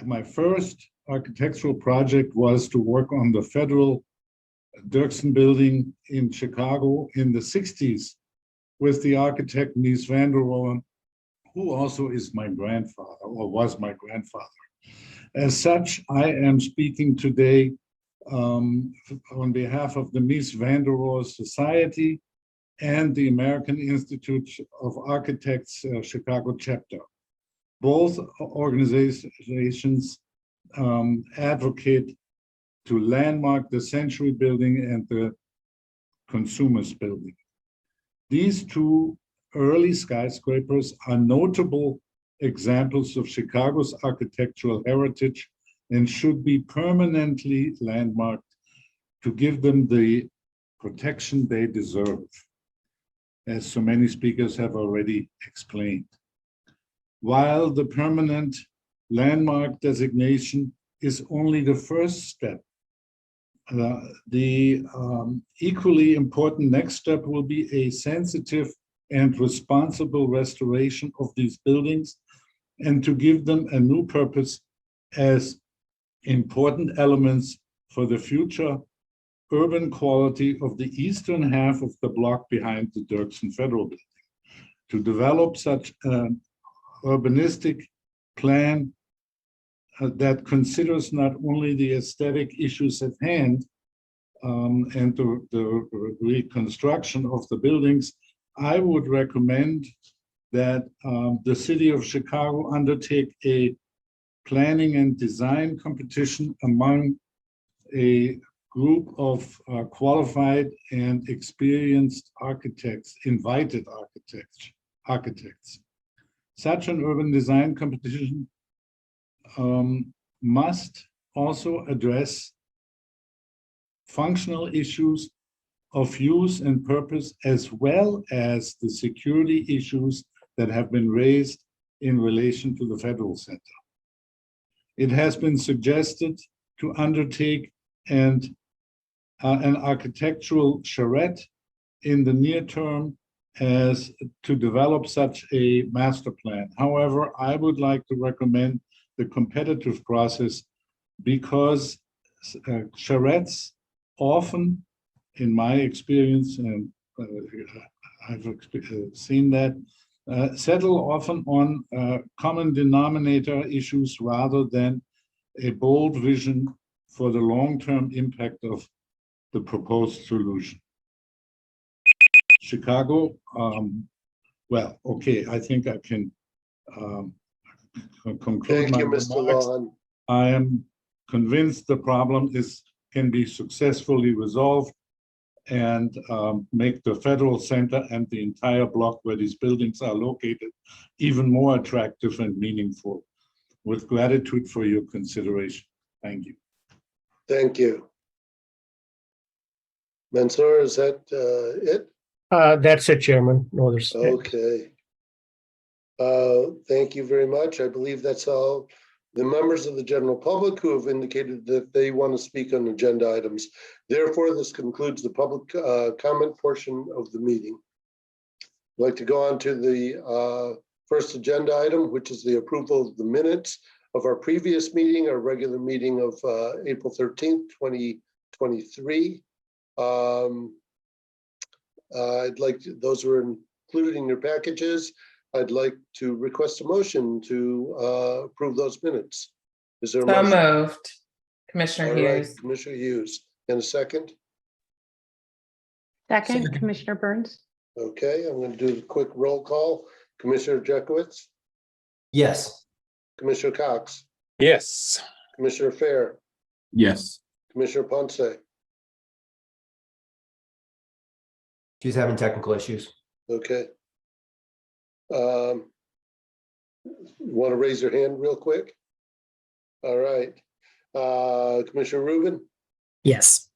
my first architectural project was to work on the federal Dirksen building in Chicago in the 60s with the architect Mies van der Rohe, who also is my grandfather, or was my grandfather. As such, I am speaking today on behalf of the Mies van der Rohe Society and the American Institute of Architects Chicago chapter. Both organizations advocate to landmark the Century Building and the Consumers Building. These two early skyscrapers are notable examples of Chicago's architectural heritage and should be permanently landmarked to give them the protection they deserve. as so many speakers have already explained. While the permanent landmark designation is only the first step, the equally important next step will be a sensitive and responsible restoration of these buildings and to give them a new purpose as important elements for the future urban quality of the eastern half of the block behind the Dirksen Federal Building. To develop such an urbanistic plan that considers not only the aesthetic issues at hand and the reconstruction of the buildings, I would recommend that the city of Chicago undertake a planning and design competition among a group of qualified and experienced architects, invited architects. Such an urban design competition must also address functional issues of use and purpose, as well as the security issues that have been raised in relation to the Federal Center. It has been suggested to undertake an architectural charrette in the near term as to develop such a master plan. However, I would like to recommend the competitive process because charrettes often, in my experience, and I've seen that, settle often on common denominator issues rather than a bold vision for the long-term impact of the proposed solution. Chicago, well, okay, I think I can conclude Thank my you, Mr. remarks. Lohan. I am convinced the problem can be successfully resolved and make the Federal Center and the entire block where these buildings are located even more attractive and meaningful. With gratitude for your consideration. Thank you. Thank you. Mansoor, is that it? That's it, Chairman. No others. Okay. Thank you very much. I believe that's all the members of the general public who have indicated that they want to speak on agenda items. Therefore, this concludes the public comment portion of the meeting. I'd like to go on to the first agenda item, which is the approval of the minutes of our previous meeting, our regular meeting of April 13th, 2023. I'd like to, those were included in your packages. I'd like to request a motion to approve those minutes. Is there a So motion? moved. Commissioner All right, Hughes. Commissioner Hughes. And a second? Second, Commissioner Burns. Okay, I'm going to do the quick roll call. Commissioner Jekowitz, Yes. Commissioner Cox, Yes. Commissioner Fair, Yes. Commissioner Ponce. She's having technical issues. Okay. Want to raise your hand real quick? All right. Commissioner Rubin, Yes.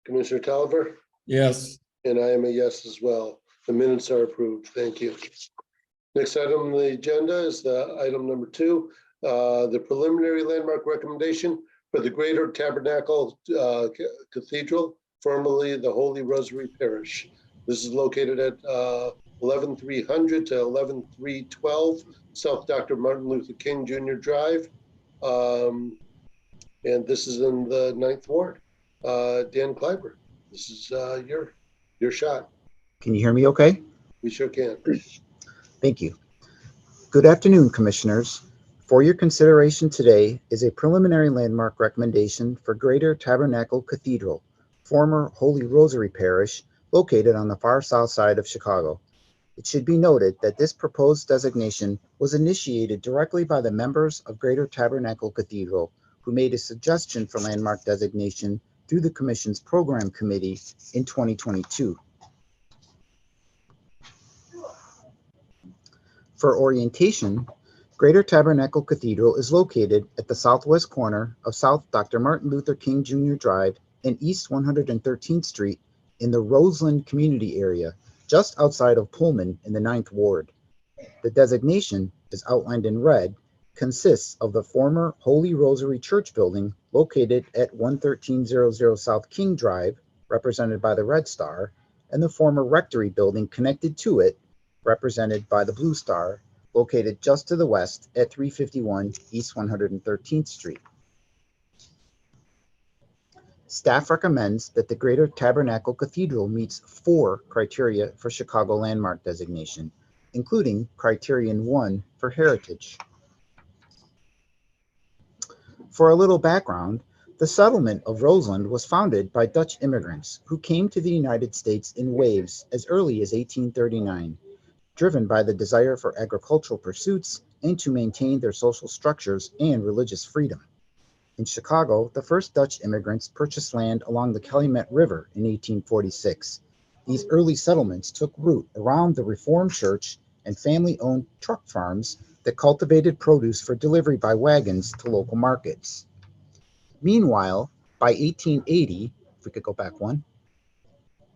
Commissioner Tolliver, Yes. and I am a yes as well. The minutes are approved. Thank you. Next item on the agenda is the item number 2, the preliminary landmark recommendation for the Greater Tabernacle Cathedral, formerly the Holy Rosary Parish. This is located at 11300 to 11312 South Dr. Martin Luther King Jr. Drive. And this is in the 9th Ward. Dan Kleiber, this is your shot. Can you hear me okay? We sure can. Thank you. Good afternoon, Commissioners. For your consideration today is a preliminary landmark recommendation for Greater Tabernacle Cathedral, former Holy Rosary Parish, located on the far south side of Chicago. It should be noted that this proposed designation was initiated directly by the members of Greater Tabernacle Cathedral, who made a suggestion for landmark designation through the Commission's Program Committee in 2022. For orientation, Greater Tabernacle Cathedral is located at the southwest corner of South Dr. Martin Luther King Jr. Drive and East 113th Street in the Roseland community area, just outside of Pullman in the 9th Ward. The designation, as outlined in red, consists of the former Holy Rosary Church building located at 11300 South King Drive, represented by the red star, and the former rectory building connected to it, represented by the blue star, located just to the west at 351 East 113th Street. Staff recommends that the Greater Tabernacle Cathedral meets 4 criteria for Chicago landmark designation, including criterion 1 for heritage. For a little background, the settlement of Roseland was founded by Dutch immigrants who came to the United States in waves as early as 1839, driven by the desire for agricultural pursuits and to maintain their social structures and religious freedom. In Chicago, the first Dutch immigrants purchased land along the Calumet River in 1846. These early settlements took root around the Reformed Church and family-owned truck farms that cultivated produce for delivery by wagons to local markets. Meanwhile, by 1880, if we could go back one,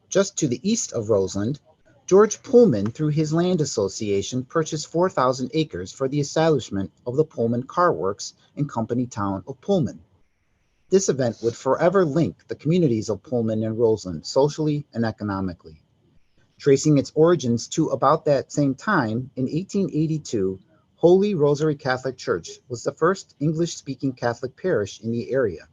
just to the east of Roseland, George Pullman, through his land association, purchased 4,000 acres for the establishment of the Pullman Car Works and company town of Pullman. This event would forever link the communities of Pullman and Roseland socially and economically. Tracing its origins to about that same time, in 1882, Holy Rosary Catholic Church was the first English-speaking Catholic parish in the area.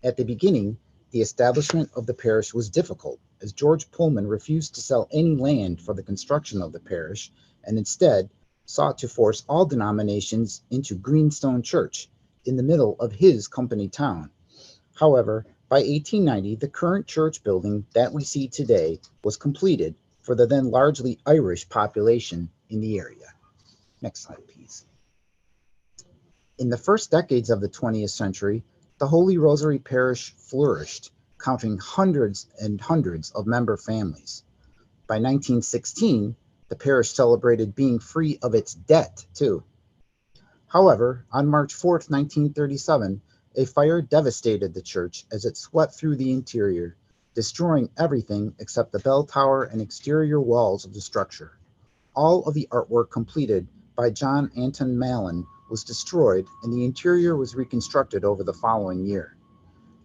At the beginning, the establishment of the parish was difficult, as George Pullman refused to sell any land for the construction of the parish and instead sought to force all denominations into Greenstone Church in the middle of his company town. However, by 1890, the current church building that we see today was completed for the then largely Irish population in the area. Next slide, please. In the first decades of the 20th century, the Holy Rosary Parish flourished, counting hundreds and hundreds of member families. By 1916, the parish celebrated being free of its debt, too. However, on March 4th, 1937, a fire devastated the church as it swept through the interior, destroying everything except the bell tower and exterior walls of the structure. All of the artwork completed by John Anton Mallon was destroyed, and the interior was reconstructed over the following year.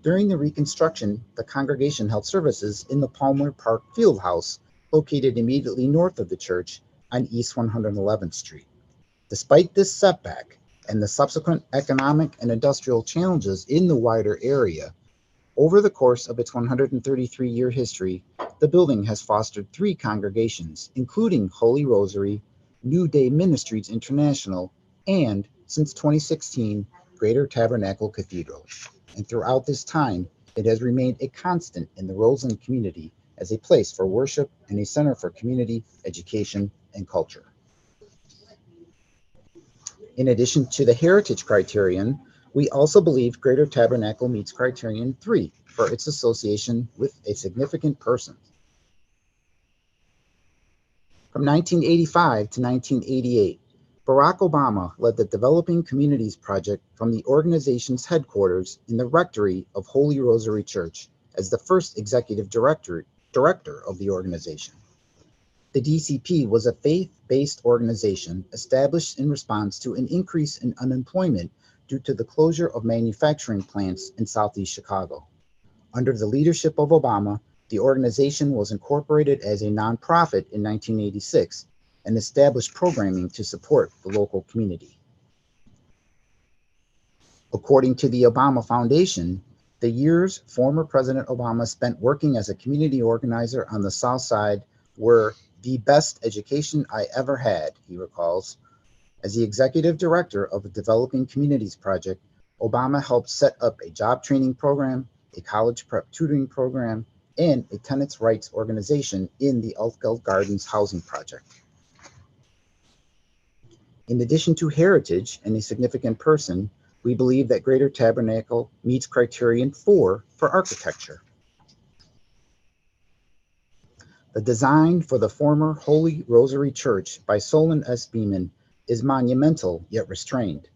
During the reconstruction, the congregation held services in the Palmer Park Field House, located immediately north of the church on East 111th Street. Despite this setback and the subsequent economic and industrial challenges in the wider area, over the course of its 133-year history, the building has fostered 3 congregations, including Holy Rosary, New Day Ministries International, and, since 2016, Greater Tabernacle Cathedral. And throughout this time, it has remained a constant in the Roseland community as a place for worship and a center for community, education, and culture. In addition to the heritage criterion, we also believe Greater Tabernacle meets criterion 3 for its association with a significant person. From 1985 to 1988, Barack Obama led the Developing Communities Project from the organization's headquarters in the rectory of Holy Rosary Church as the first executive director of the organization. The DCP was a faith-based organization established in response to an increase in unemployment due to the closure of manufacturing plants in Southeast Chicago. Under the leadership of Obama, the organization was incorporated as a nonprofit in 1986 and established programming to support the local community. According to the Obama Foundation, the years former President Obama spent working as a community organizer on the South Side were the best education I ever had, he recalls. As the executive director of the Developing Communities Project, Obama helped set up a job training program, a college prep tutoring program, and a tenants' rights organization in the Altgeld Gardens housing project. In addition to heritage and a significant person, we believe that Greater Tabernacle meets criterion 4 for architecture. The design for the former Holy Rosary Church by Solon S. Beeman is monumental yet restrained.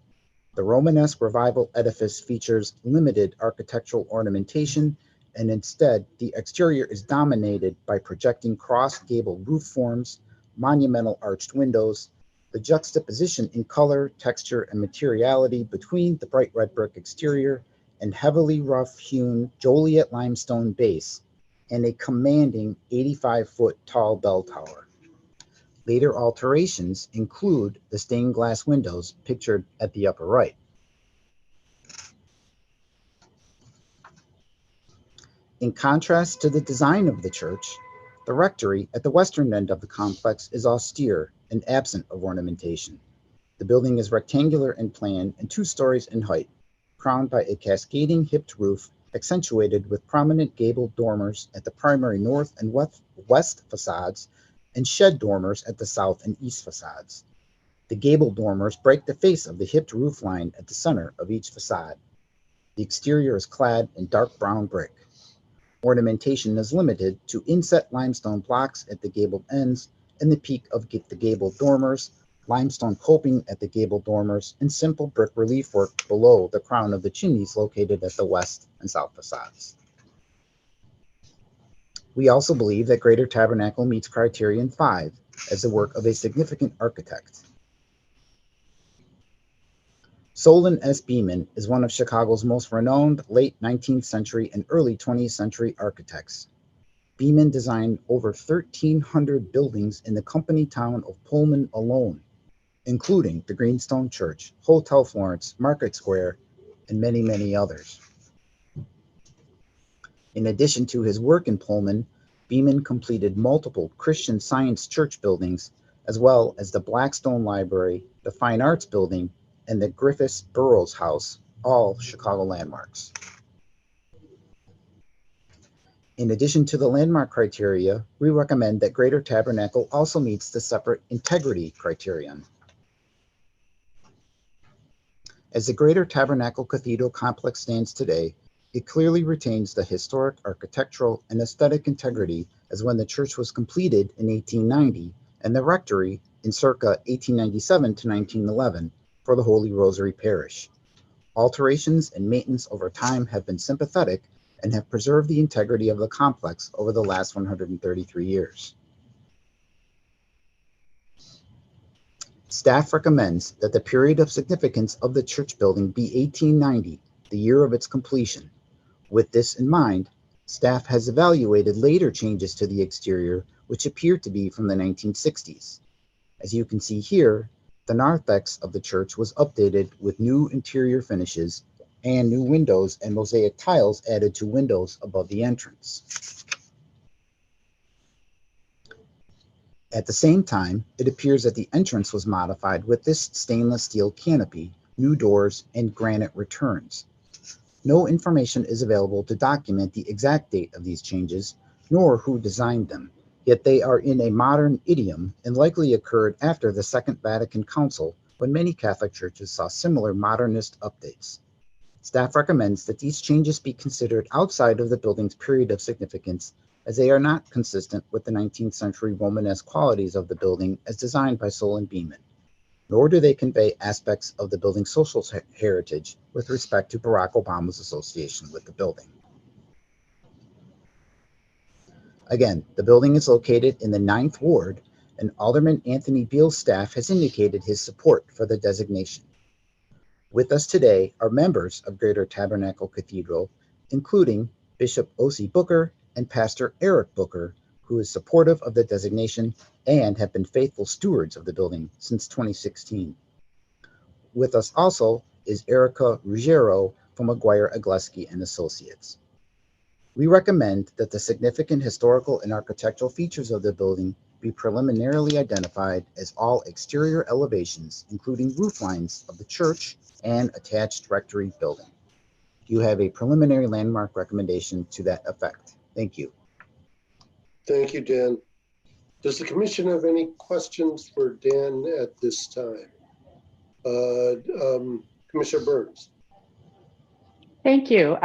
The Romanesque revival edifice features limited architectural ornamentation and instead the exterior is dominated by projecting cross-gable roof forms, monumental arched windows, the juxtaposition in color, texture, and materiality between the bright red brick exterior and heavily rough-hewn Joliet limestone base, and a commanding 85-foot tall bell tower. Later alterations include the stained glass windows pictured at the upper right. In contrast to the design of the church, the rectory at the western end of the complex is austere and absent of ornamentation. The building is rectangular in plan and 2 stories in height, crowned by a cascading hipped roof accentuated with prominent gabled dormers at the primary north and west facades and shed dormers at the south and east facades. The gable dormers break the face of the hipped roof line at the center of each facade. The exterior is clad in dark brown brick. Ornamentation is limited to inset limestone blocks at the gabled ends and the peak of the gabled dormers, limestone coping at the gabled dormers, and simple brick relief work below the crown of the chimneys located at the west and south facades. We also believe that Greater Tabernacle meets criterion 5 as the work of a significant architect. Solon S. Beeman is one of Chicago's most renowned late 19th century and early 20th century architects. Beeman designed over 1,300 buildings in the company town of Pullman alone, including the Greenstone Church, Hotel Florence, Market Square, and many, many others. In addition to his work in Pullman, Beeman completed multiple Christian Science church buildings, as well as the Blackstone Library, the Fine Arts Building, and the Griffiths Burroughs House, all Chicago landmarks. In addition to the landmark criteria, we recommend that Greater Tabernacle also meets the separate integrity criterion. As the Greater Tabernacle Cathedral complex stands today, it clearly retains the historic architectural and aesthetic integrity as when the church was completed in 1890 and the rectory in circa 1897 to 1911 for the Holy Rosary Parish. Alterations and maintenance over time have been sympathetic and have preserved the integrity of the complex over the last 133 years. Staff recommends that the period of significance of the church building be 1890, the year of its completion. With this in mind, staff has evaluated later changes to the exterior, which appear to be from the 1960s. As you can see here, the narthex of the church was updated with new interior finishes and new windows and mosaic tiles added to windows above the entrance. At the same time, it appears that the entrance was modified with this stainless steel canopy, new doors, and granite returns. No information is available to document the exact date of these changes, nor who designed them, yet they are in a modern idiom and likely occurred after the Second Vatican Council, when many Catholic churches saw similar modernist updates. Staff recommends that these changes be considered outside of the building's period of significance, as they are not consistent with the 19th century Romanesque qualities of the building as designed by Solon Beeman, nor do they convey aspects of the building's social heritage with respect to Barack Obama's association with the building. Again, the building is located in the 9th Ward, and Alderman Anthony Beal's staff has indicated his support for the designation. With us today are members of Greater Tabernacle Cathedral, including Bishop O.C. Booker and Pastor Eric Booker, who is supportive of the designation and have been faithful stewards of the building since 2016. With us also is Erica Ruggiero from McGuire Agleski and Associates. We recommend that the significant historical and architectural features of the building be preliminarily identified as all exterior elevations, including roof lines of the church and attached rectory building. You have a preliminary landmark recommendation to that effect. Thank you. Thank you, Dan. Does the commission have any questions for Dan at this time? Commissioner Burns. Thank you.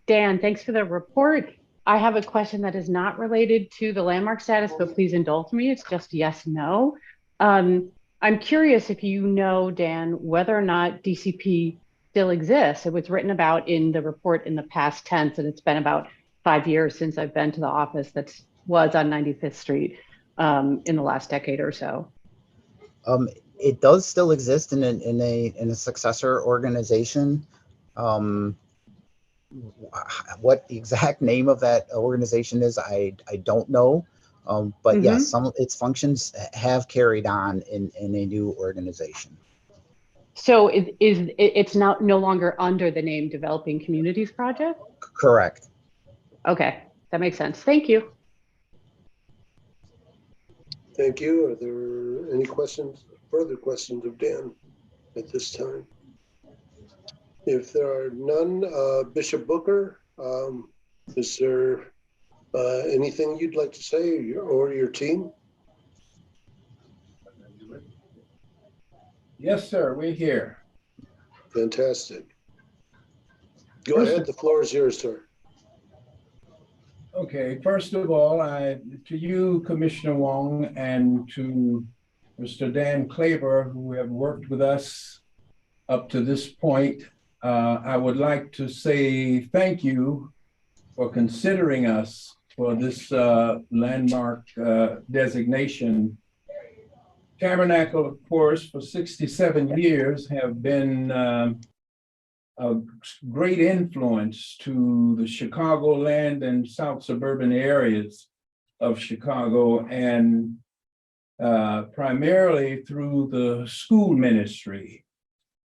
Dan, thanks for the report. I have a question that is not related to the landmark status, but please indulge me. It's just yes, no. I'm curious if you know, Dan, whether or not DCP still exists. It was written about in the report in the past tense, and it's been about 5 years since I've been to the office was on 95th Street in the last decade or so. It does still exist in a successor organization. What the exact name of that organization is, I don't know. But yes, some of its functions have carried on in a new organization. So it's now no longer under the name Developing Communities Project? Correct. Okay, that makes sense. Thank you. Thank you. Are there any questions, further questions of Dan at this time? If there are none, Bishop Booker, is there anything you'd like to say, or your team? Yes, sir, we're here. Fantastic. Go ahead, the floor is yours, sir. Okay, first of all, to you, Commissioner Wong, and to Mr. Dan Claver, who have worked with us up to this point, I would like to say thank you for considering us for this landmark designation. Tabernacle, of course, for 67 years have been a great influence to the Chicagoland and South suburban areas of Chicago, and primarily through the school ministry.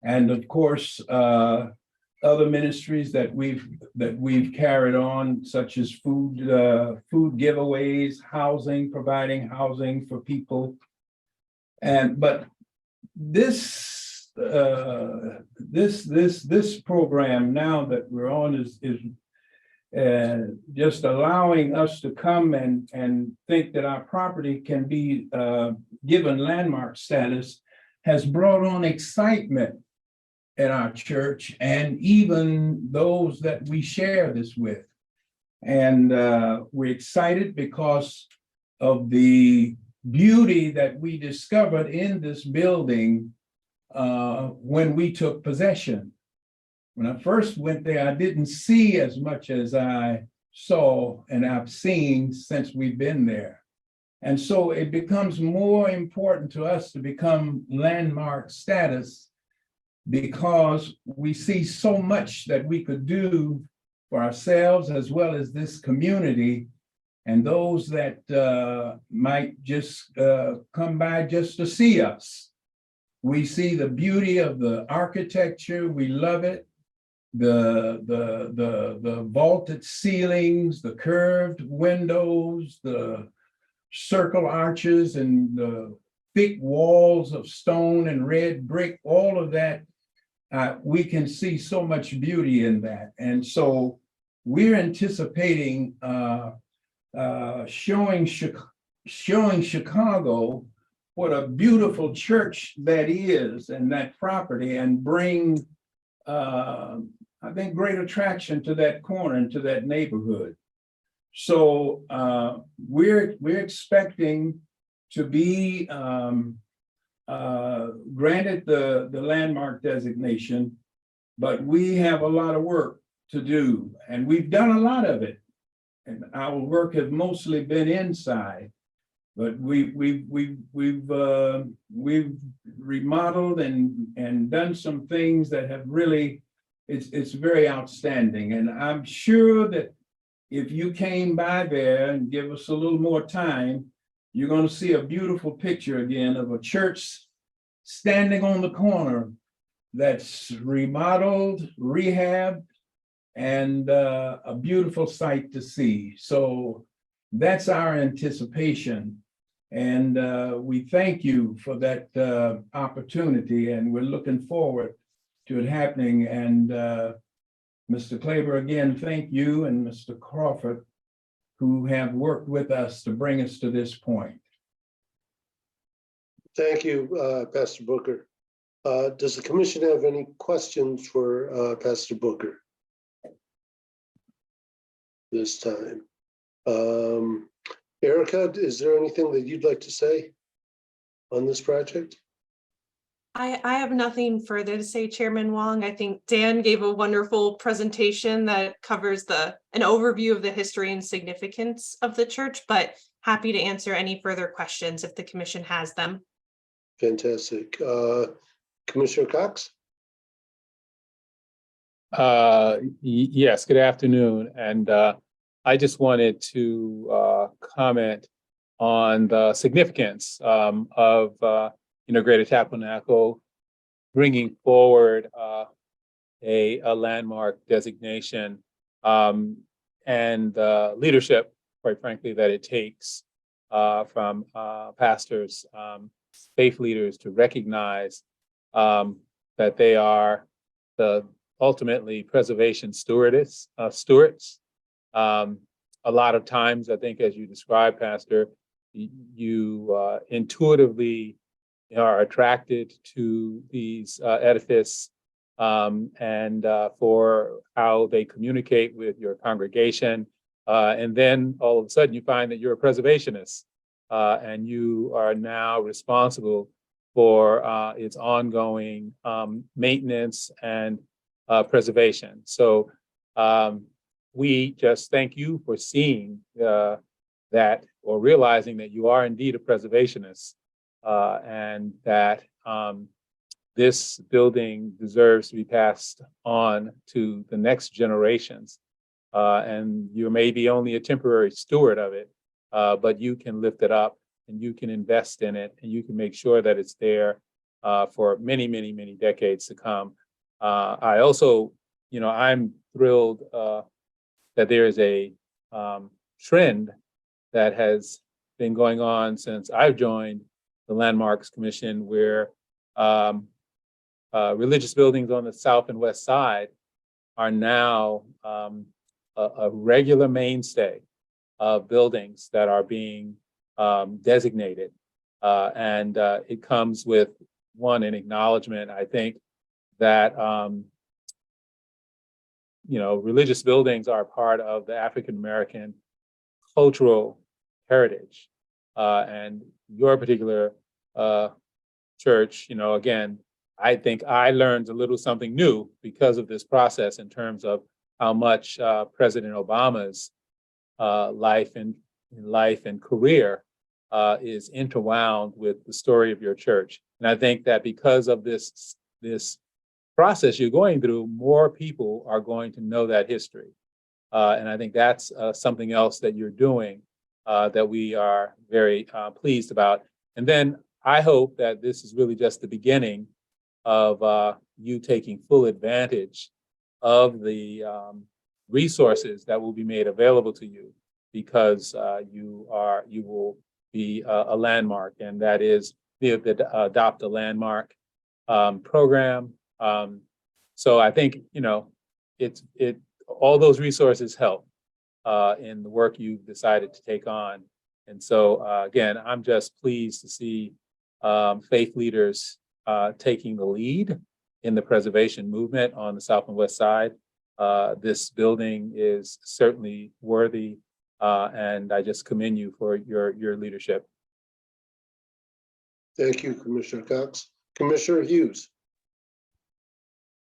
And of course, other ministries that we've carried on, such as food giveaways, providing housing for people. But this program now that we're on is just allowing us to come and think that our property can be given landmark status, has brought on excitement at our church and even those that we share this with. And we're excited because of the beauty that we discovered in this building when we took possession. When I first went there, I didn't see as much as I saw and I've seen since we've been there. And so it becomes more important to us to become landmark status because we see so much that we could do for ourselves as well as this community and those that might just come by just to see us. We see the beauty of the architecture, we love it. The vaulted ceilings, the curved windows, the circle arches and the thick walls of stone and red brick, all of that, we can see so much beauty in that. And so we're anticipating showing Chicago what a beautiful church that is and that property, and bring, I think, great attraction to that corner and to that neighborhood. So we're expecting to be granted the landmark designation, but we have a lot of work to do, and we've done a lot of it. And our work has mostly been inside, but we've remodeled and done some things that have really, it's very outstanding. And I'm sure that if you came by there and give us a little more time, you're going to see a beautiful picture again of a church standing on the corner that's remodeled, rehabbed, and a beautiful sight to see. So that's our anticipation. And we thank you for that opportunity, and we're looking forward to it happening. And Mr. Claver, again, thank you, and Mr. Crawford, who have worked with us to bring us to this point. Thank you, Pastor Booker. Does the commission have any questions for Pastor Booker this time? Erica, is there anything that you'd like to say on this project? I have nothing further to say, Chairman Wong. I think Dan gave a wonderful presentation that covers an overview of the history and significance of the church, but happy to answer any further questions if the commission has them. Fantastic. Commissioner Cox? Yes, good afternoon. And I just wanted to comment on the significance of Greater Tabernacle bringing forward a landmark designation and leadership, quite frankly, that it takes from pastors, faith leaders to recognize that they are the ultimately preservation stewards. A lot of times, I think, as you described, Pastor, you intuitively are attracted to these edifices and for how they communicate with your congregation. And then all of a sudden you find that you're a preservationist and you are now responsible for its ongoing maintenance and preservation. So we just thank you for seeing that, or realizing that you are indeed a preservationist. And that this building deserves to be passed on to the next generations. And you may be only a temporary steward of it, but you can lift it up and you can invest in it and you can make sure that it's there for many, many, many decades to come. I also, I'm thrilled that there is a trend that has been going on since I've joined the Landmarks Commission, where religious buildings on the south and west side are now a regular mainstay of buildings that are being designated. And it comes with an acknowledgement, I think, that religious buildings are part of the African-American cultural heritage. And your particular church, again, I think I learned a little something new because of this process in terms of how much President Obama's life and career is interwound with the story of your church. And I think that because of this process you're going through, more people are going to know that history. And I think that's something else that you're doing that we are very pleased about. And then I hope that this is really just the beginning of you taking full advantage of the resources that will be made available to you, because you will be a landmark, and that is the Adopt a Landmark program. So I think all those resources help in the work you've decided to take on. And so again, I'm just pleased to see faith leaders taking the lead in the preservation movement on the south and west side. This building is certainly worthy, and I just commend you for your leadership. Thank you, Commissioner Cox. Commissioner Hughes.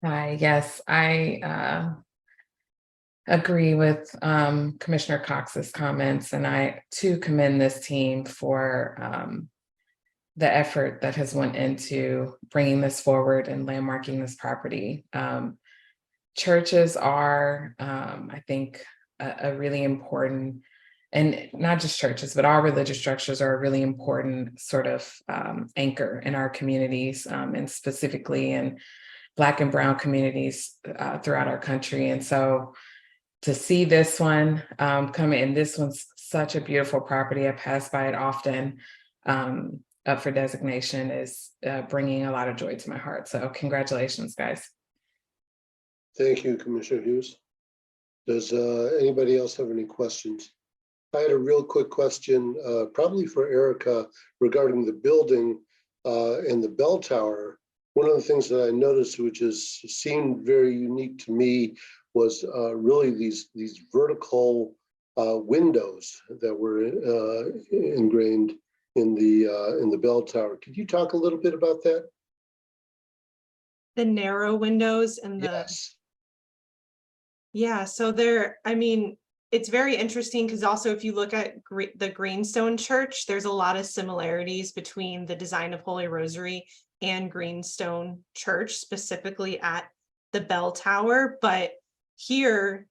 Hi, yes, I agree with Commissioner Cox's comments, and I too commend this team for the effort that has went into bringing this forward and landmarking this property. Churches are, I think, a really important, and not just churches, but all religious structures are a really important sort of anchor in our communities, and specifically in Black and Brown communities throughout our country. And so to see this one come in, this one's such a beautiful property. I pass by it often. Up for designation is bringing a lot of joy to my heart. So congratulations, guys. Thank you, Commissioner Hughes. Does anybody else have any questions? I had a real quick question, probably for Erica, regarding the building and the bell tower. One of the things that I noticed, which seemed very unique to me, was really these vertical windows that were ingrained in the bell tower. Could you talk a little bit about that? the narrow windows and the, Yes. yeah, so there, I mean, it's very interesting because also if you look at the Greenstone Church, there's a lot of similarities between the design of Holy Rosary and Greenstone Church, specifically at the bell tower. But here,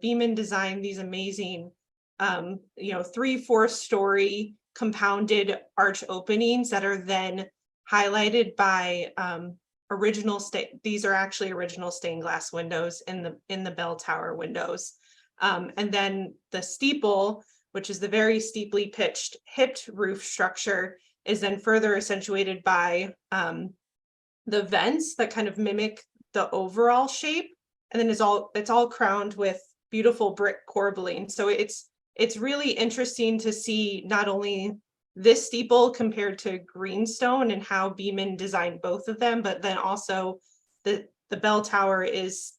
Beeman designed these amazing, 3-4 story compounded arch openings that are then highlighted by these are actually original stained glass windows in the bell tower windows. And then the steeple, which is the very steeply pitched hipped roof structure, is then further accentuated by the vents that kind of mimic the overall shape. And then it's all crowned with beautiful brick corbelling. So it's really interesting to see not only this steeple compared to Greenstone and how Beeman designed both of them, but then also the bell tower is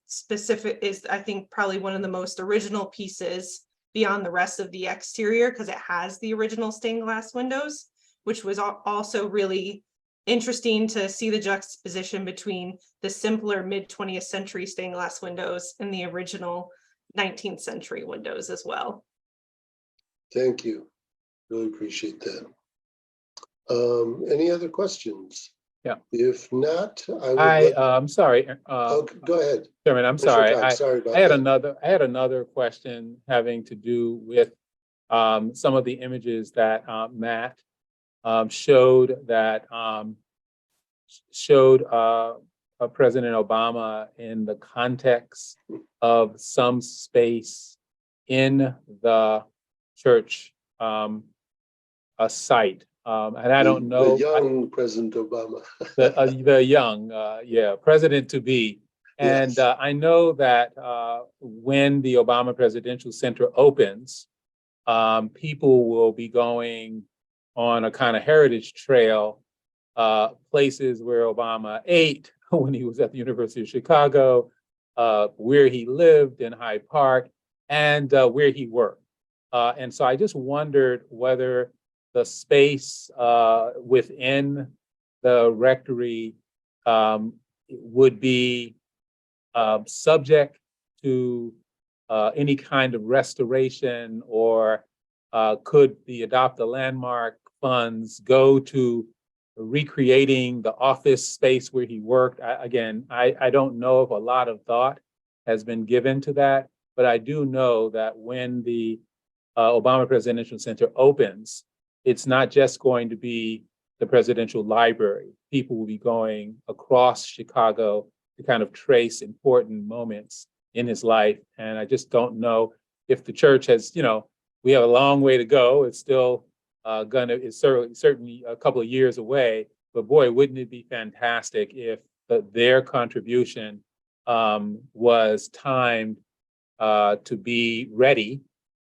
I think probably one of the most original pieces beyond the rest of the exterior because it has the original stained glass windows, which was also really interesting to see the juxtaposition between the simpler mid-20th century stained glass windows and the original 19th century windows as well. Thank you. Really appreciate that. Any other questions? Yeah. If not, I'm sorry. Go ahead. Chairman, I'm Commissioner sorry. Cox, sorry about I had that. another question having to do with some of the images that Matt showed that showed President Obama in the context of some space in the church site. And I don't know. The young President Obama. the young, president to be. And Yes. I know that when the Obama Presidential Center opens, people will be going on a kind of heritage trail, places where Obama ate when he was at the University of Chicago, where he lived in Hyde Park, and where he worked. And so I just wondered whether the space within the rectory would be subject to any kind of restoration, or could the Adopt a Landmark funds go to recreating the office space where he worked? I don't know if a lot of thought has been given to that, but I do know that when the Obama Presidential Center opens, it's not just going to be the presidential library. People will be going across Chicago to kind of trace important moments in his life. And I just don't know if the church has, we have a long way to go. It's still it's certainly a couple of years away, but boy, wouldn't it be fantastic if their contribution was timed to be ready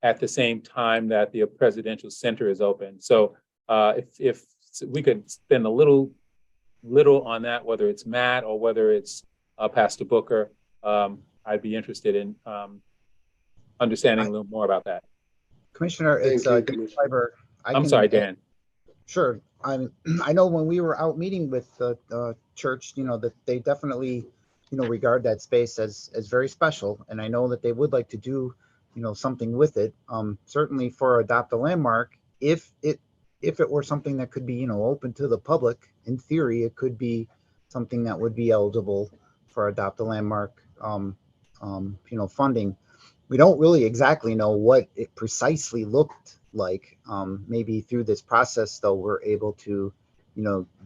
at the same time that the presidential center is open. So if we could spend a little on that, whether it's Matt or whether it's Pastor Booker, I'd be interested in understanding a little more about that. Commissioner, it's Dan Schreiber. I'm sorry, Dan. Sure. I know when we were out meeting with the church, that they definitely, regard that space as very special. And I know that they would like to do something with it. Certainly for Adopt a Landmark, if it were something that could be, open to the public, in theory, it could be something that would be eligible for Adopt a Landmark, funding. We don't really exactly know what it precisely looked like. Maybe through this process, though, we're able to,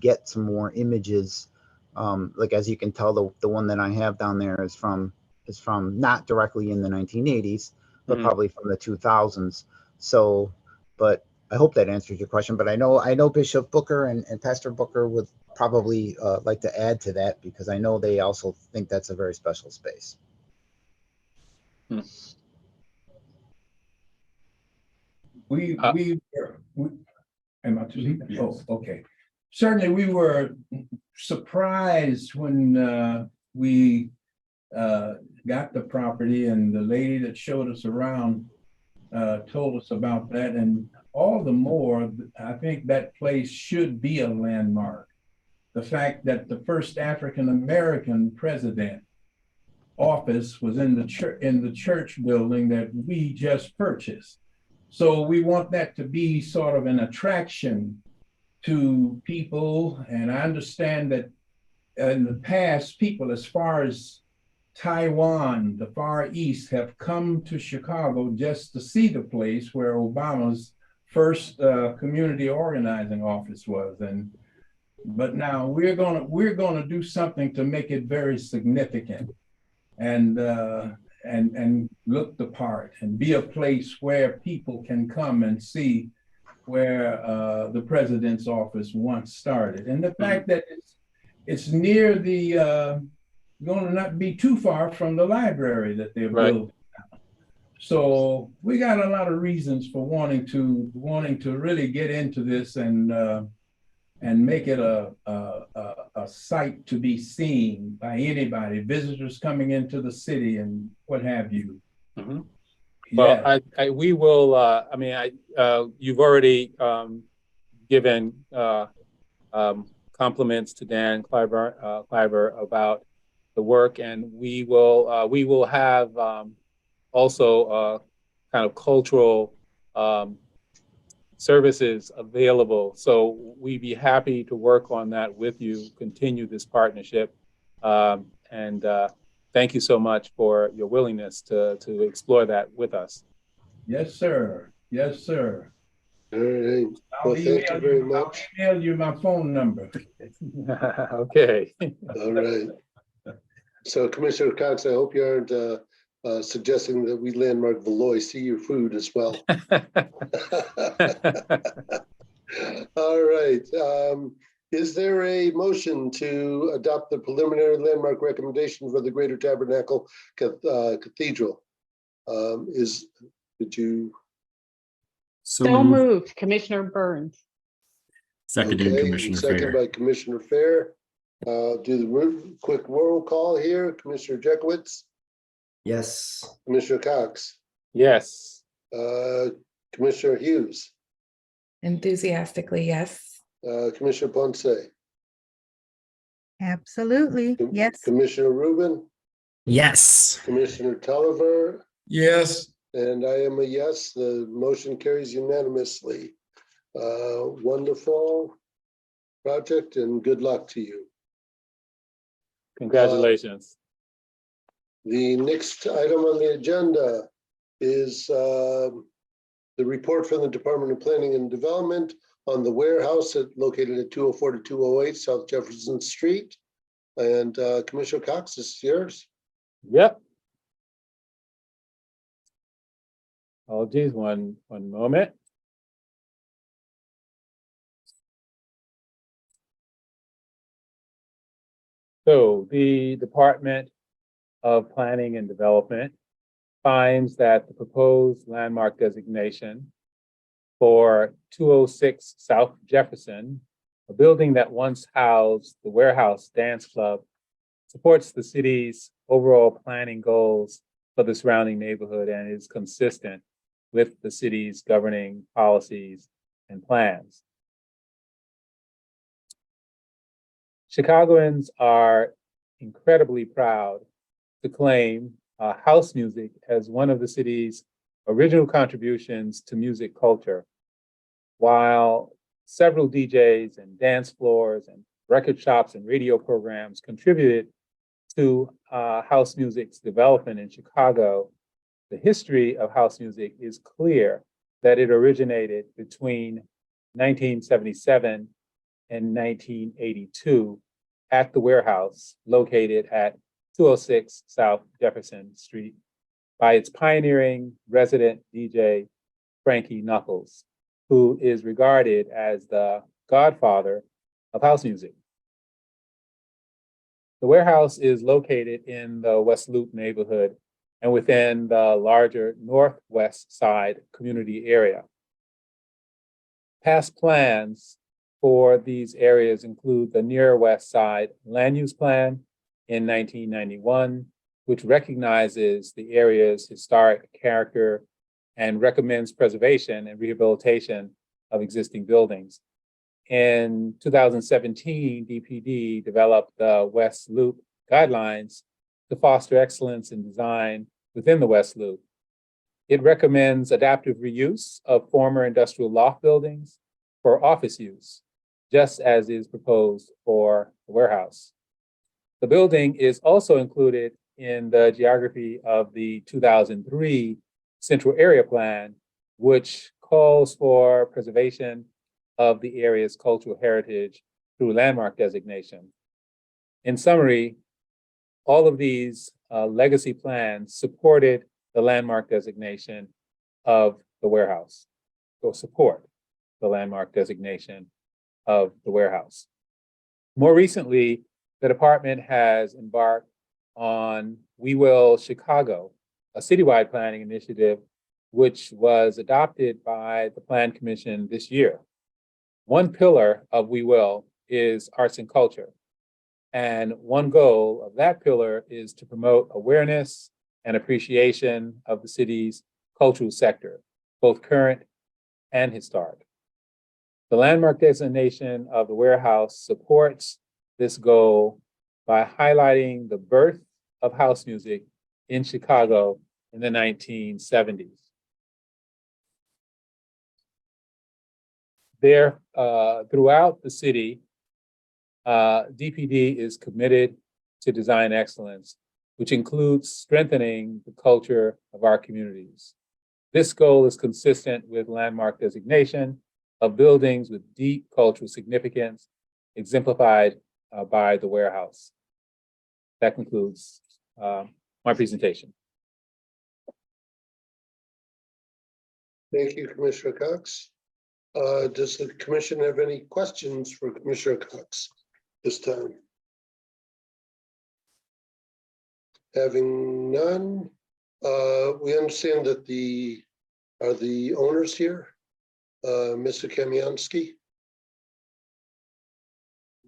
get some more images. Like, as you can tell, the one that I have down there is from not directly in the 1980s, but probably from the 2000s. So, but I hope that answers your question. But I know Bishop Booker and Pastor Booker would probably like to add to that, because I know they also think that's a very special space. Am I to leave? Oh, okay. Certainly, we were surprised when we got the property, and the lady that showed us around told us about that. And all the more, I think that place should be a landmark. the fact that the first African-American president office was in the church building that we just purchased. So we want that to be sort of an attraction to people. And I understand that in the past, people as far as Taiwan, the Far East, have come to Chicago just to see the place where Obama's first community organizing office was. But now we're gonna do something to make it very significant and look the part and be a place where people can come and see where the president's office once started. And the fact that it's near the going to not be too far from the library that they're building. So we got a lot of reasons for wanting to really get into this and make it a site to be seen by anybody, visitors coming into the city and what have you. Mm-hmm. Well, we will. You've already given compliments to Dan Kleiber about the work, and we will have also kind of cultural services available. So we'd be happy to work on that with you, continue this partnership. And thank you so much for your willingness to explore that with us. Yes, sir. Yes, sir. All right. Well, thank you very much. I'll email you my phone number. Okay. All right. So Commissioner Cox, I hope you aren't suggesting that we landmark Valois Sea food as well. All right. Is there a motion to adopt the preliminary landmark recommendation for the Greater Tabernacle Cathedral? So moved, Commissioner Burns. Seconded, Commissioner Fair. Second by Commissioner Fair. Do the quick roll call here. Commissioner Jekowitz? Yes. Commissioner Cox? Yes. Commissioner Hughes? Enthusiastically, yes. Commissioner Ponce? Absolutely, yes. Commissioner Rubin? Yes. Commissioner Tulliver? Yes. And I am a yes. The motion carries unanimously. Wonderful project and good luck to you. Congratulations. The next item on the agenda is the report from the Department of Planning and Development on the warehouse located at 204 to 208 South Jefferson Street. And Commissioner Cox, this is yours. Yep. Oh, geez, one moment. So the Department of Planning and Development finds that the proposed landmark designation for 206 South Jefferson, a building that once housed the Warehouse Dance Club, supports the city's overall planning goals for the surrounding neighborhood and is consistent with the city's governing policies and plans. Chicagoans are incredibly proud to claim house music as one of the city's original contributions to music culture. While several DJs and dance floors and record shops and radio programs contributed to house music's development in Chicago, the history of house music is clear that it originated between 1977 and 1982 at the Warehouse located at 206 South Jefferson Street by its pioneering resident DJ, Frankie Knuckles, who is regarded as the godfather of house music. The Warehouse is located in the West Loop neighborhood and within the larger Northwest Side community area. Past plans for these areas include the Near West Side Land Use Plan in 1991, which recognizes the area's historic character and recommends preservation and rehabilitation of existing buildings. In 2017, DPD developed the West Loop guidelines to foster excellence in design within the West Loop. It recommends adaptive reuse of former industrial loft buildings for office use, just as is proposed for the warehouse. The building is also included in the geography of the 2003 Central Area Plan, which calls for preservation of the area's cultural heritage through landmark designation. In summary, all of these legacy plans supported the landmark designation of the warehouse, or support the landmark designation of the warehouse. More recently, the department has embarked on We Will Chicago, a citywide planning initiative which was adopted by the Plan Commission this year. One pillar of We Will is arts and culture. And one goal of that pillar is to promote awareness and appreciation of the city's cultural sector, both current and historic. The landmark designation of the warehouse supports this goal by highlighting the birth of house music in Chicago in the 1970s. There, throughout the city, DPD is committed to design excellence, which includes strengthening the culture of our communities. This goal is consistent with landmark designation of buildings with deep cultural significance, exemplified by the warehouse. That concludes my presentation. Thank you, Commissioner Cox. Does the commission have any questions for Commissioner Cox this time? Having none, we understand that are the owners here? Mr. Kamiansky?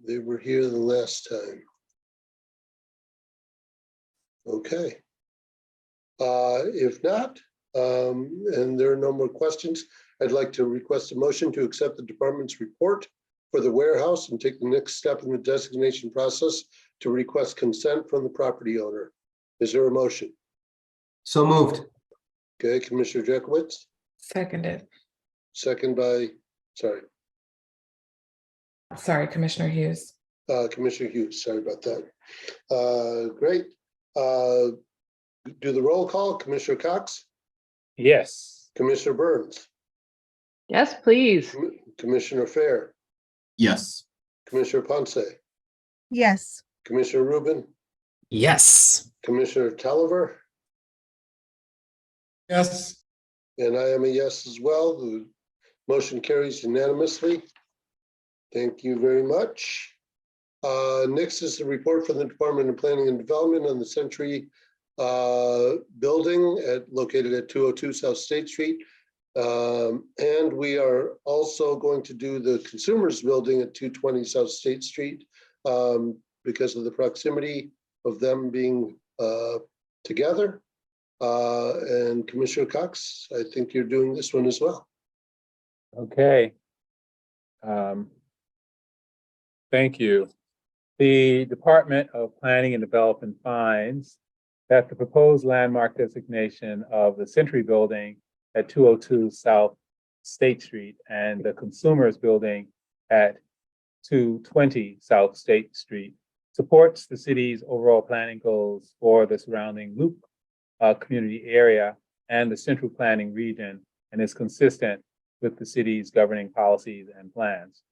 They were here the last time. Okay. If not, and there are no more questions, I'd like to request a motion to accept the department's report for the warehouse and take the next step in the designation process to request consent from the property owner. Is there a motion? So moved. Okay, Commissioner Jakowicz, Seconded. second by, Sorry, Commissioner Hughes. Commissioner Hughes, sorry about that. Great. Do the roll call. Commissioner Cox? Yes. Commissioner Burns? Yes, please. Commissioner Fair? Yes. Commissioner Ponce? Yes. Commissioner Rubin? Yes. Commissioner Tulliver? Yes. And I am a yes as well. The motion carries unanimously. Thank you very much. Next is the report from the Department of Planning and Development on the Century building located at 202 South State Street. And we are also going to do the Consumers Building at 220 South State Street because of the proximity of them being together. And Commissioner Cox, I think you're doing this one as well. Okay. Thank you. The Department of Planning and Development finds that the proposed landmark designation of the Century Building at 202 South State Street and the Consumers Building at 220 South State Street supports the city's overall planning goals for the surrounding Loop community area and the central planning region, and is consistent with the city's governing policies and plans.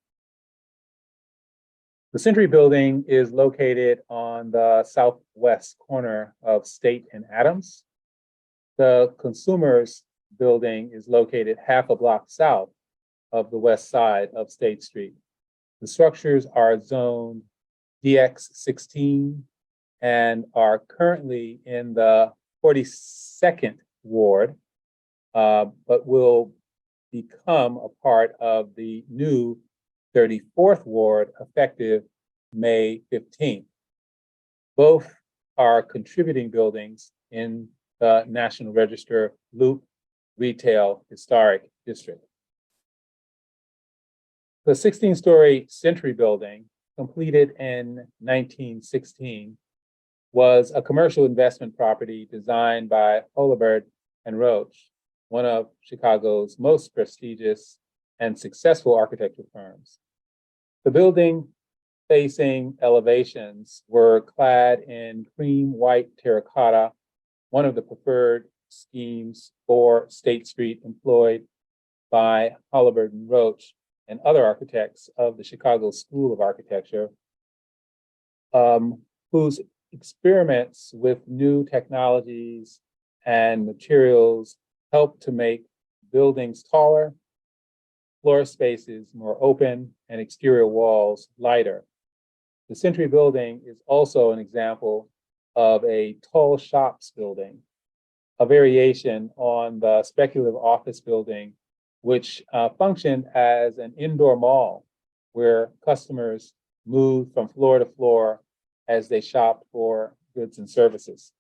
The Century Building is located on the southwest corner of State and Adams. The Consumers Building is located half a block south of the west side of State Street. The structures are zoned DX16 and are currently in the 42nd Ward, but will become a part of the new 34th Ward effective May 15th. Both are contributing buildings in the National Register Loop Retail Historic District. The 16-story Century Building, completed in 1916, was a commercial investment property designed by Holabird and Roche, one of Chicago's most prestigious and successful architecture firms. The building facing elevations were clad in cream white terracotta, one of the preferred schemes for State Street employed by Holabird and Roche and other architects of the Chicago School of Architecture, whose experiments with new technologies and materials helped to make buildings taller, floor spaces more open, and exterior walls lighter. The Century Building is also an example of a tall shops building, a variation on the speculative office building, which functioned as an indoor mall where customers moved from floor to floor as they shopped for goods and services.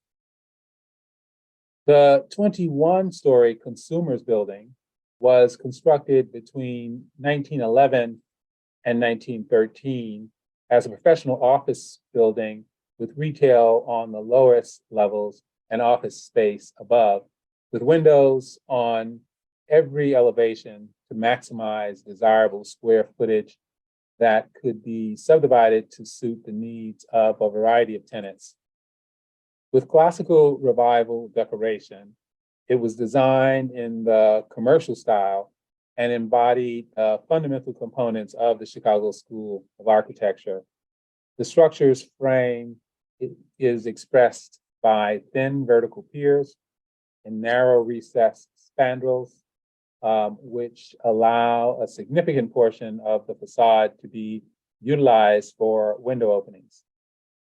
The 21-story Consumers Building was constructed between 1911 and 1913 as a professional office building with retail on the lowest levels and office space above, with windows on every elevation to maximize desirable square footage that could be subdivided to suit the needs of a variety of tenants. With classical revival decoration, it was designed in the commercial style and embodied fundamental components of the Chicago School of Architecture. The structure's frame is expressed by thin vertical piers and narrow recessed spandrels, which allow a significant portion of the facade to be utilized for window openings.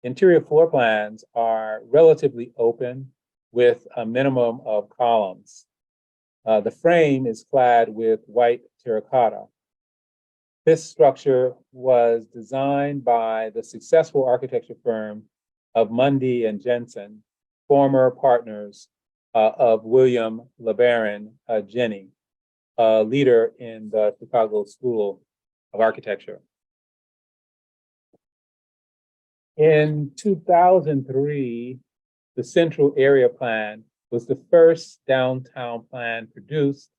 Interior floor plans are relatively open with a minimum of columns. The frame is clad with white terracotta. This structure was designed by the successful architecture firm of Mundy and Jensen, former partners of William LeBaron Jenney, a leader in the Chicago School of Architecture. In 2003, the Central Area Plan was the first downtown plan produced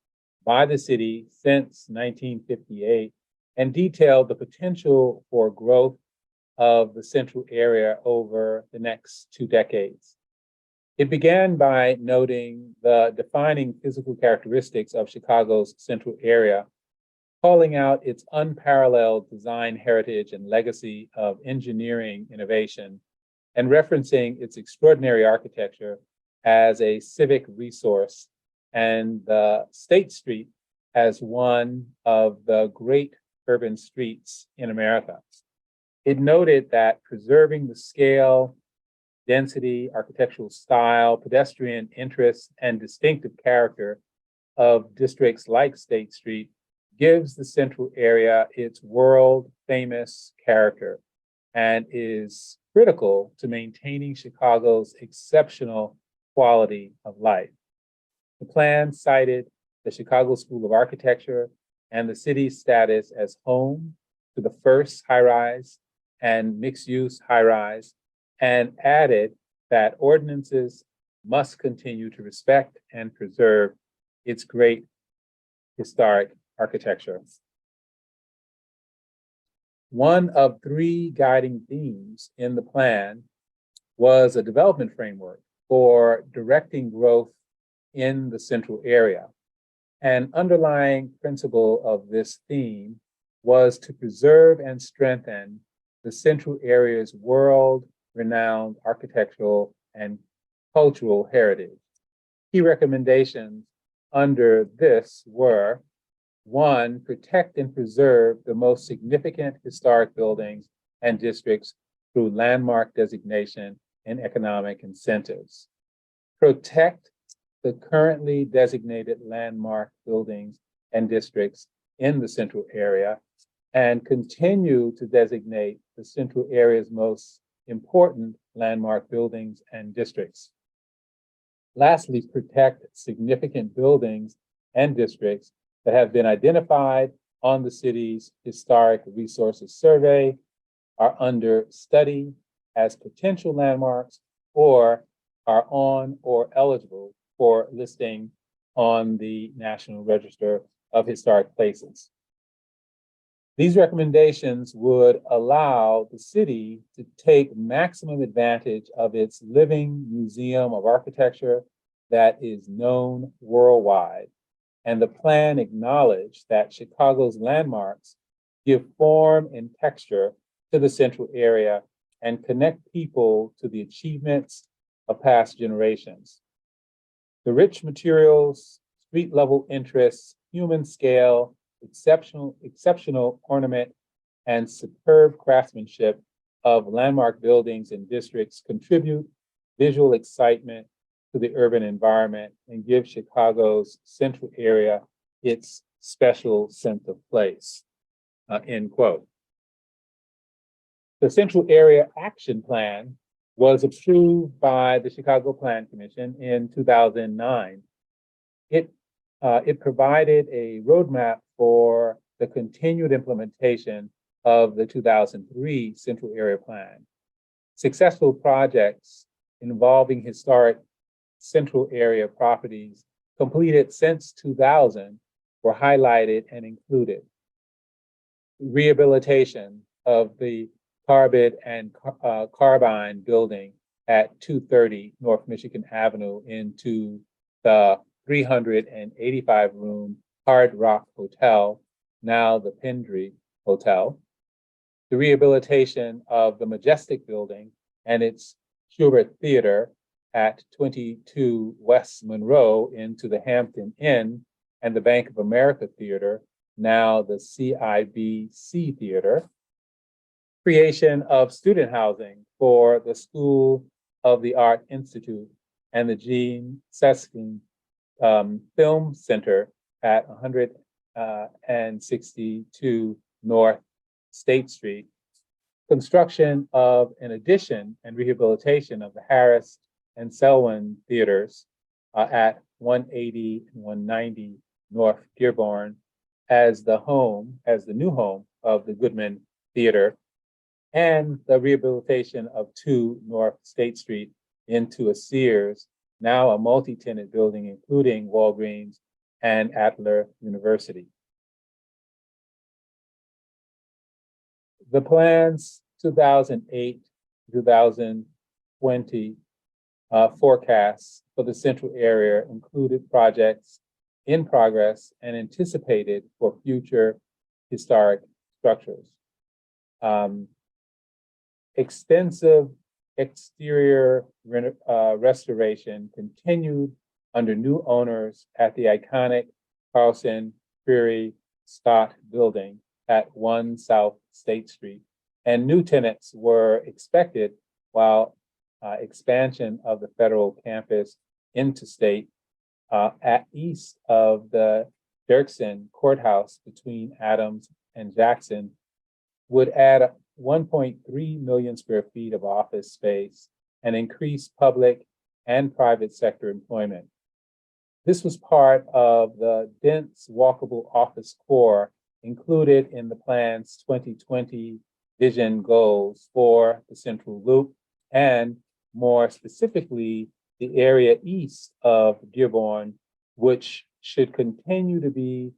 by the city since 1958 and detailed the potential for growth of the central area over the next 2 decades. It began by noting the defining physical characteristics of Chicago's central area, calling out its unparalleled design heritage and legacy of engineering innovation, and referencing its extraordinary architecture as a civic resource and the State Street as one of the great urban streets in America. It noted that preserving the scale, density, architectural style, pedestrian interest, and distinctive character of districts like State Street gives the central area its world-famous character and is critical to maintaining Chicago's exceptional quality of life. The plan cited the Chicago School of Architecture and the city's status as home to the first high-rise and mixed-use high-rise, and added that ordinances must continue to respect and preserve its great historic architecture. One of 3 guiding themes in the plan was a development framework for directing growth in the central area. An underlying principle of this theme was to preserve and strengthen the central area's world-renowned architectural and cultural heritage. Key recommendations under this were: 1, protect and preserve the most significant historic buildings and districts through landmark designation and economic incentives. Protect the currently designated landmark buildings and districts in the central area, and continue to designate the central area's most important landmark buildings and districts. Lastly, protect significant buildings and districts that have been identified on the city's historic resources survey are under study as potential landmarks or are on or eligible for listing on the National Register of Historic Places. These recommendations would allow the city to take maximum advantage of its living museum of architecture that is known worldwide. And the plan acknowledged that Chicago's landmarks give form and texture to the central area and connect people to the achievements of past generations. The rich materials, street level interests, human scale, exceptional ornament, and superb craftsmanship of landmark buildings and districts contribute visual excitement to the urban environment and give Chicago's central area its special sense of place, end quote. The Central Area Action Plan was approved by the Chicago Plan Commission in 2009. It provided a roadmap for the continued implementation of the 2003 Central Area Plan. Successful projects involving historic Central Area properties completed since 2000 were highlighted and included. Rehabilitation of the Carbide and Carbine building at 230 North Michigan Avenue into the 385-room Hard Rock Hotel, now the Pendry Hotel. The rehabilitation of the Majestic Building and its Schubert Theater at 22 West Monroe into the Hampton Inn and the Bank of America Theater, now the CIBC Theater. Creation of student housing for the School of the Art Institute and the Gene Seskin Film Center at 162 North State Street. Construction of an addition and rehabilitation of the Harris and Selwyn theaters at 180 and 190 North Dearborn as the new home of the Goodman Theater, and the rehabilitation of 2 North State Street into a Sears, now a multi-tenant building, including Walgreens and Adler University. The plan's 2008-2020 forecasts for the central area included projects in progress and anticipated for future historic structures. Extensive exterior restoration continued under new owners at the iconic Carlson Prairie Scott building at 1 South State Street, and new tenants were expected while expansion of the federal campus into state at east of the Dirksen Courthouse between Adams and Jackson would add 1.3 million square feet of office space and increase public and private sector employment. This was part of the dense walkable office core included in the plan's 2020 vision goals for the Central Loop, and more specifically, the area east of Dearborn, which should continue to be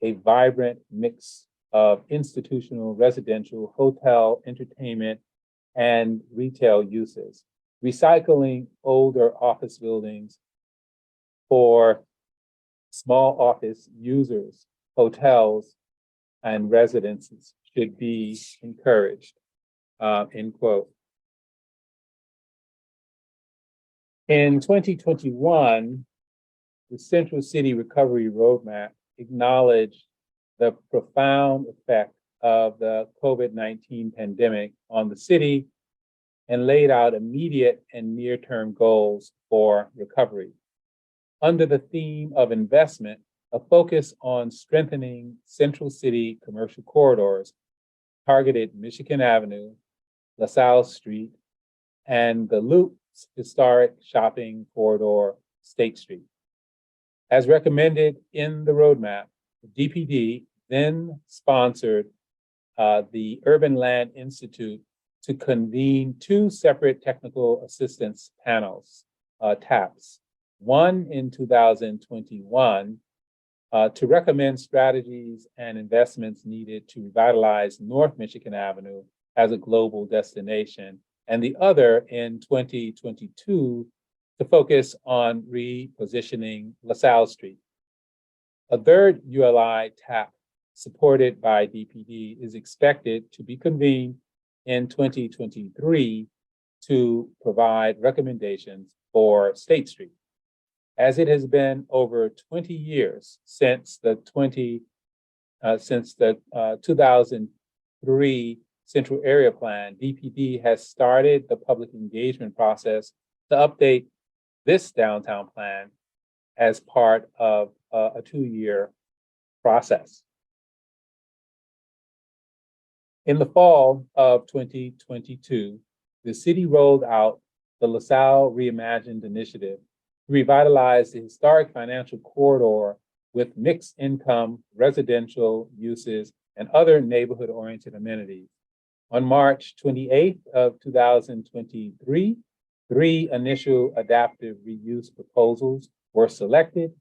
a vibrant mix of institutional, residential, hotel, entertainment, and retail uses, recycling older office buildings for small office users, hotels, and residences should be encouraged, end quote. In 2021, the Central City Recovery Roadmap acknowledged the profound effect of the COVID-19 pandemic on the city and laid out immediate and near-term goals for recovery. Under the theme of investment, a focus on strengthening Central City commercial corridors targeted Michigan Avenue, LaSalle Street, and the Loop's historic shopping corridor, State Street. As recommended in the roadmap, the DPD then sponsored the Urban Land Institute to convene two separate technical assistance panels, TAPs, one in 2021 to recommend strategies and investments needed to revitalize North Michigan Avenue as a global destination, and the other in 2022 to focus on repositioning LaSalle Street. A third ULI TAP supported by DPD is expected to be convened in 2023 to provide recommendations for State Street. As it has been over 20 years since the 2003 Central Area Plan, DPD has started the public engagement process to update this downtown plan as part of a 2-year process. In the fall of 2022, the city rolled out the LaSalle Reimagined initiative to revitalize the historic financial corridor with mixed income residential uses and other neighborhood-oriented amenities. On March 28th of 2023, 3 initial adaptive reuse proposals were selected,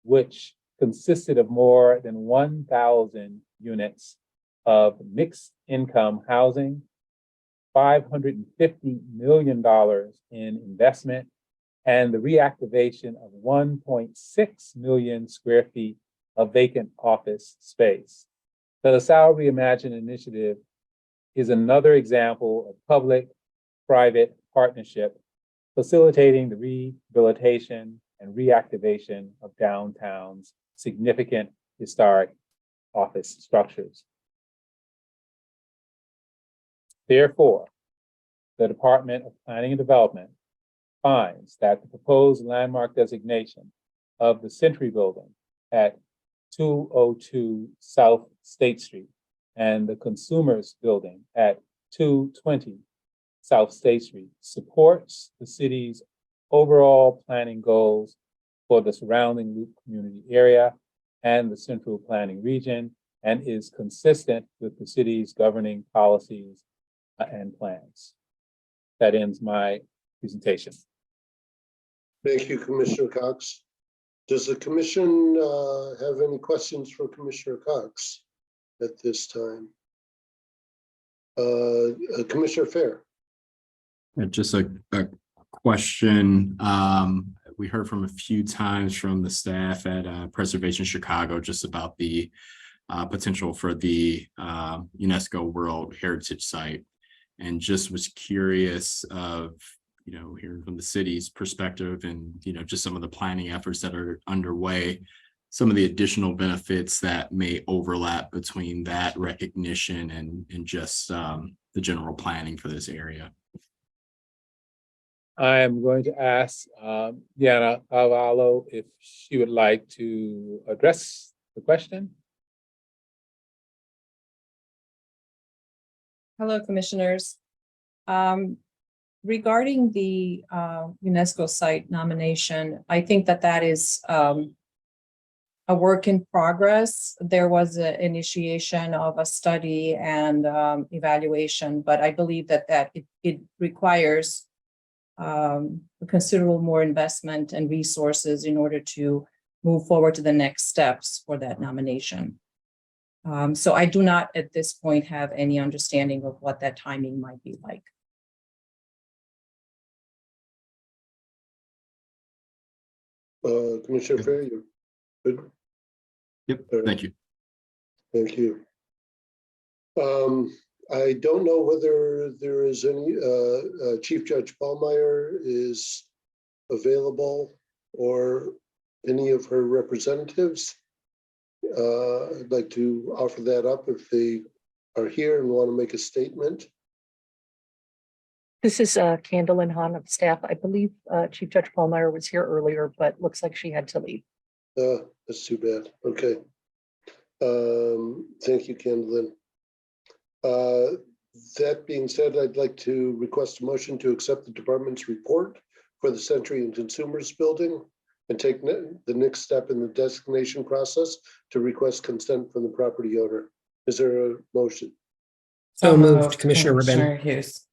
which consisted of more than 1,000 units of mixed income housing, $550 million in investment, and the reactivation of 1.6 million square feet of vacant office space. The LaSalle Reimagined initiative is another example of public-private partnership facilitating the rehabilitation and reactivation of downtown's significant historic office structures. Therefore, the Department of Planning and Development finds that the proposed landmark designation of the Century Building at 202 South State Street and the Consumers Building at 220 South State Street supports the city's overall planning goals for the surrounding Loop community area and the central planning region, and is consistent with the city's governing policies and plans. That ends my presentation. Thank you, Commissioner Cox. Does the commission have any questions for Commissioner Cox at this time? Commissioner Fair. Just a question. We heard from a few times from the staff at Preservation Chicago just about the potential for the UNESCO World Heritage Site, and just was curious of, hearing from the city's perspective and, just some of the planning efforts that are underway, some of the additional benefits that may overlap between that recognition and just the general planning for this area. I am going to ask Diana Cavallo if she would like to address the question. Hello, commissioners. Regarding the UNESCO site nomination, I think that is a work in progress. There was an initiation of a study and evaluation, but I believe that it requires considerable more investment and resources in order to move forward to the next steps for that nomination. So I do not at this point have any understanding of what that timing might be like. Commissioner Fair, you good? Yep, thank you. Thank you. I don't know whether there is any, Chief Judge Pallmeyer is available or any of her representatives. I'd like to offer that up if they are here and want to make a statement. This is Candlin Hahn of staff. I believe Chief Judge Pallmeyer was here earlier, but looks like she had to leave. That's too bad. Okay. Thank you, Candlin. That being said, I'd like to request a motion to accept the department's report for the Century and Consumers Building and take the next step in the designation process to request consent from the property owner. Is there a motion? So moved, Commissioner Hughes.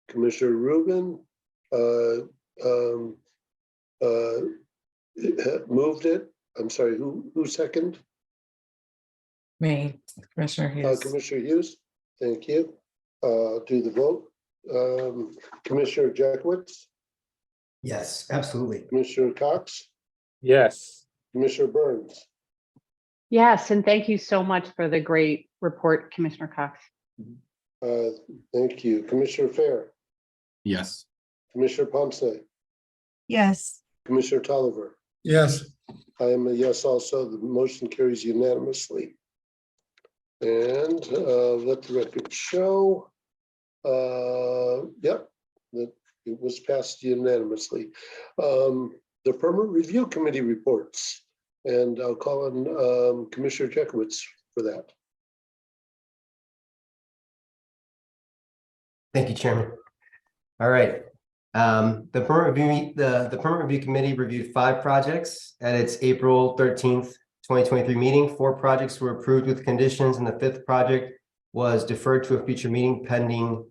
Commissioner Rubin moved it. I'm sorry, who second? Me, Commissioner Hughes. Commissioner Hughes, thank you. Do the vote. Commissioner Jackowitz, Yes, absolutely. Commissioner Cox, Yes. Commissioner Burns. Yes, and thank you so much for the great report, Commissioner Cox. Thank you. Commissioner Fair, Yes. Commissioner Ponce, Yes. Commissioner Tolliver. Yes. I am a yes also. The motion carries unanimously. And let the record show. Yep, that it was passed unanimously. The Permit Review Committee reports, and I'll call on Commissioner Jackowitz for that. Thank you, Chairman. All right. The Permit Review Committee reviewed 5 projects at its April 13th, 2023 meeting. 4 projects were approved with conditions, and the 5th project was deferred to a future meeting pending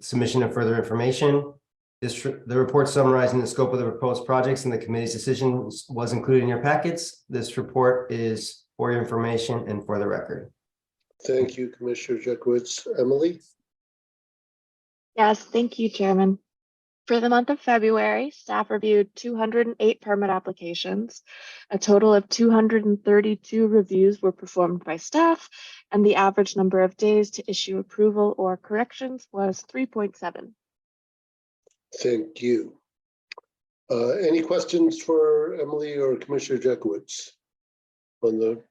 submission of further information. The report summarizing the scope of the proposed projects and the committee's decision was included in your packets. This report is for your information and for the record. Thank you, Commissioner Jackowitz. Emily? Yes, thank you, Chairman. For the month of February, staff reviewed 208 permit applications. A total of 232 reviews were performed by staff, and the average number of days to issue approval or corrections was 3.7. Thank you. Any questions for Emily or Commissioner Jackowitz on the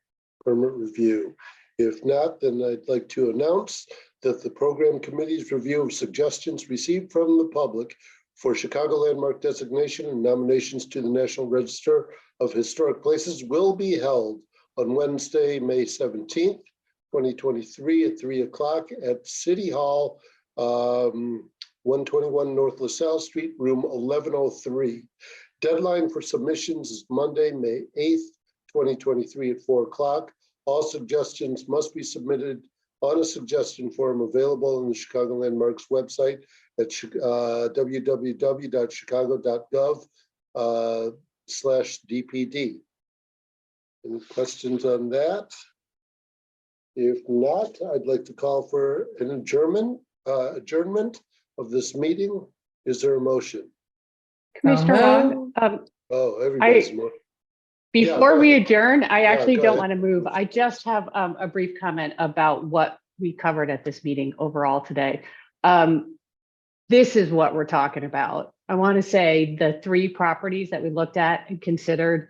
permit review? If not, then I'd like to announce that the program committee's review of suggestions received from the public for Chicago landmark designation and nominations to the National Register of Historic Places will be held on Wednesday, May 17th, 2023 at 3 o'clock at City Hall, 121 North LaSalle Street, room 1103. Deadline for submissions is Monday, May 8th, 2023 at 4 o'clock. All suggestions must be submitted on a suggestion form available on the Chicago Landmarks website at www.chicago.gov/DPD. Any questions on that? If not, I'd like to call for an adjournment of this meeting. Is there a motion? Commissioner Wong, Everybody's more. before we adjourn, I actually go don't ahead. want to move. I just have a brief comment about what we covered at this meeting overall today. This is what we're talking about. I want to say the 3 properties that we looked at and considered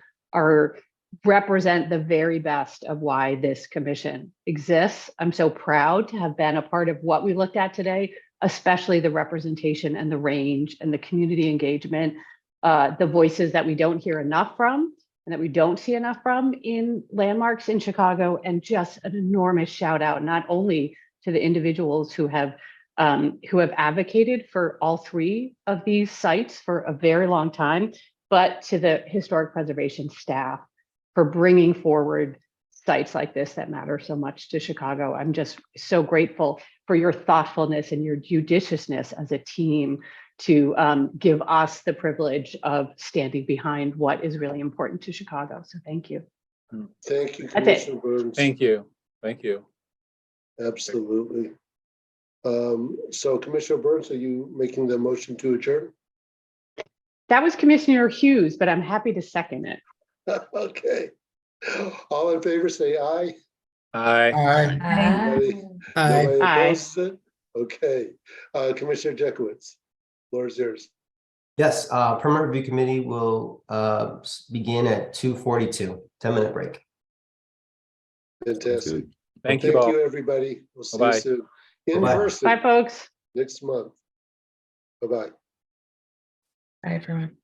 represent the very best of why this commission exists. I'm so proud to have been a part of what we looked at today, especially the representation and the range and the community engagement, the voices that we don't hear enough from and that we don't see enough from in landmarks in Chicago, and just an enormous shout out, not only to the individuals who have advocated for all 3 of these sites for a very long time, but to the historic preservation staff for bringing forward sites like this that matter so much to Chicago. I'm just so grateful for your thoughtfulness and your judiciousness as a team to give us the privilege of standing behind what is really important to Chicago. So thank you. Thank you, That's it. Commissioner Burns. Thank you. Thank you. Absolutely. So Commissioner Burns, are you making the motion to adjourn? That was Commissioner Hughes, but I'm happy to second it. Okay. All in favor, say aye. Aye. Nobody Aye. opposed it? Okay. Commissioner Jackowitz, floor is yours. Yes, Permit Review Committee will begin at 2:42, 10-minute break. Fantastic. Thank you Thank all. you, everybody. We'll see Bye-bye. you soon. In Bye-bye. person Bye, folks. next month. Bye-bye. Bye, everyone.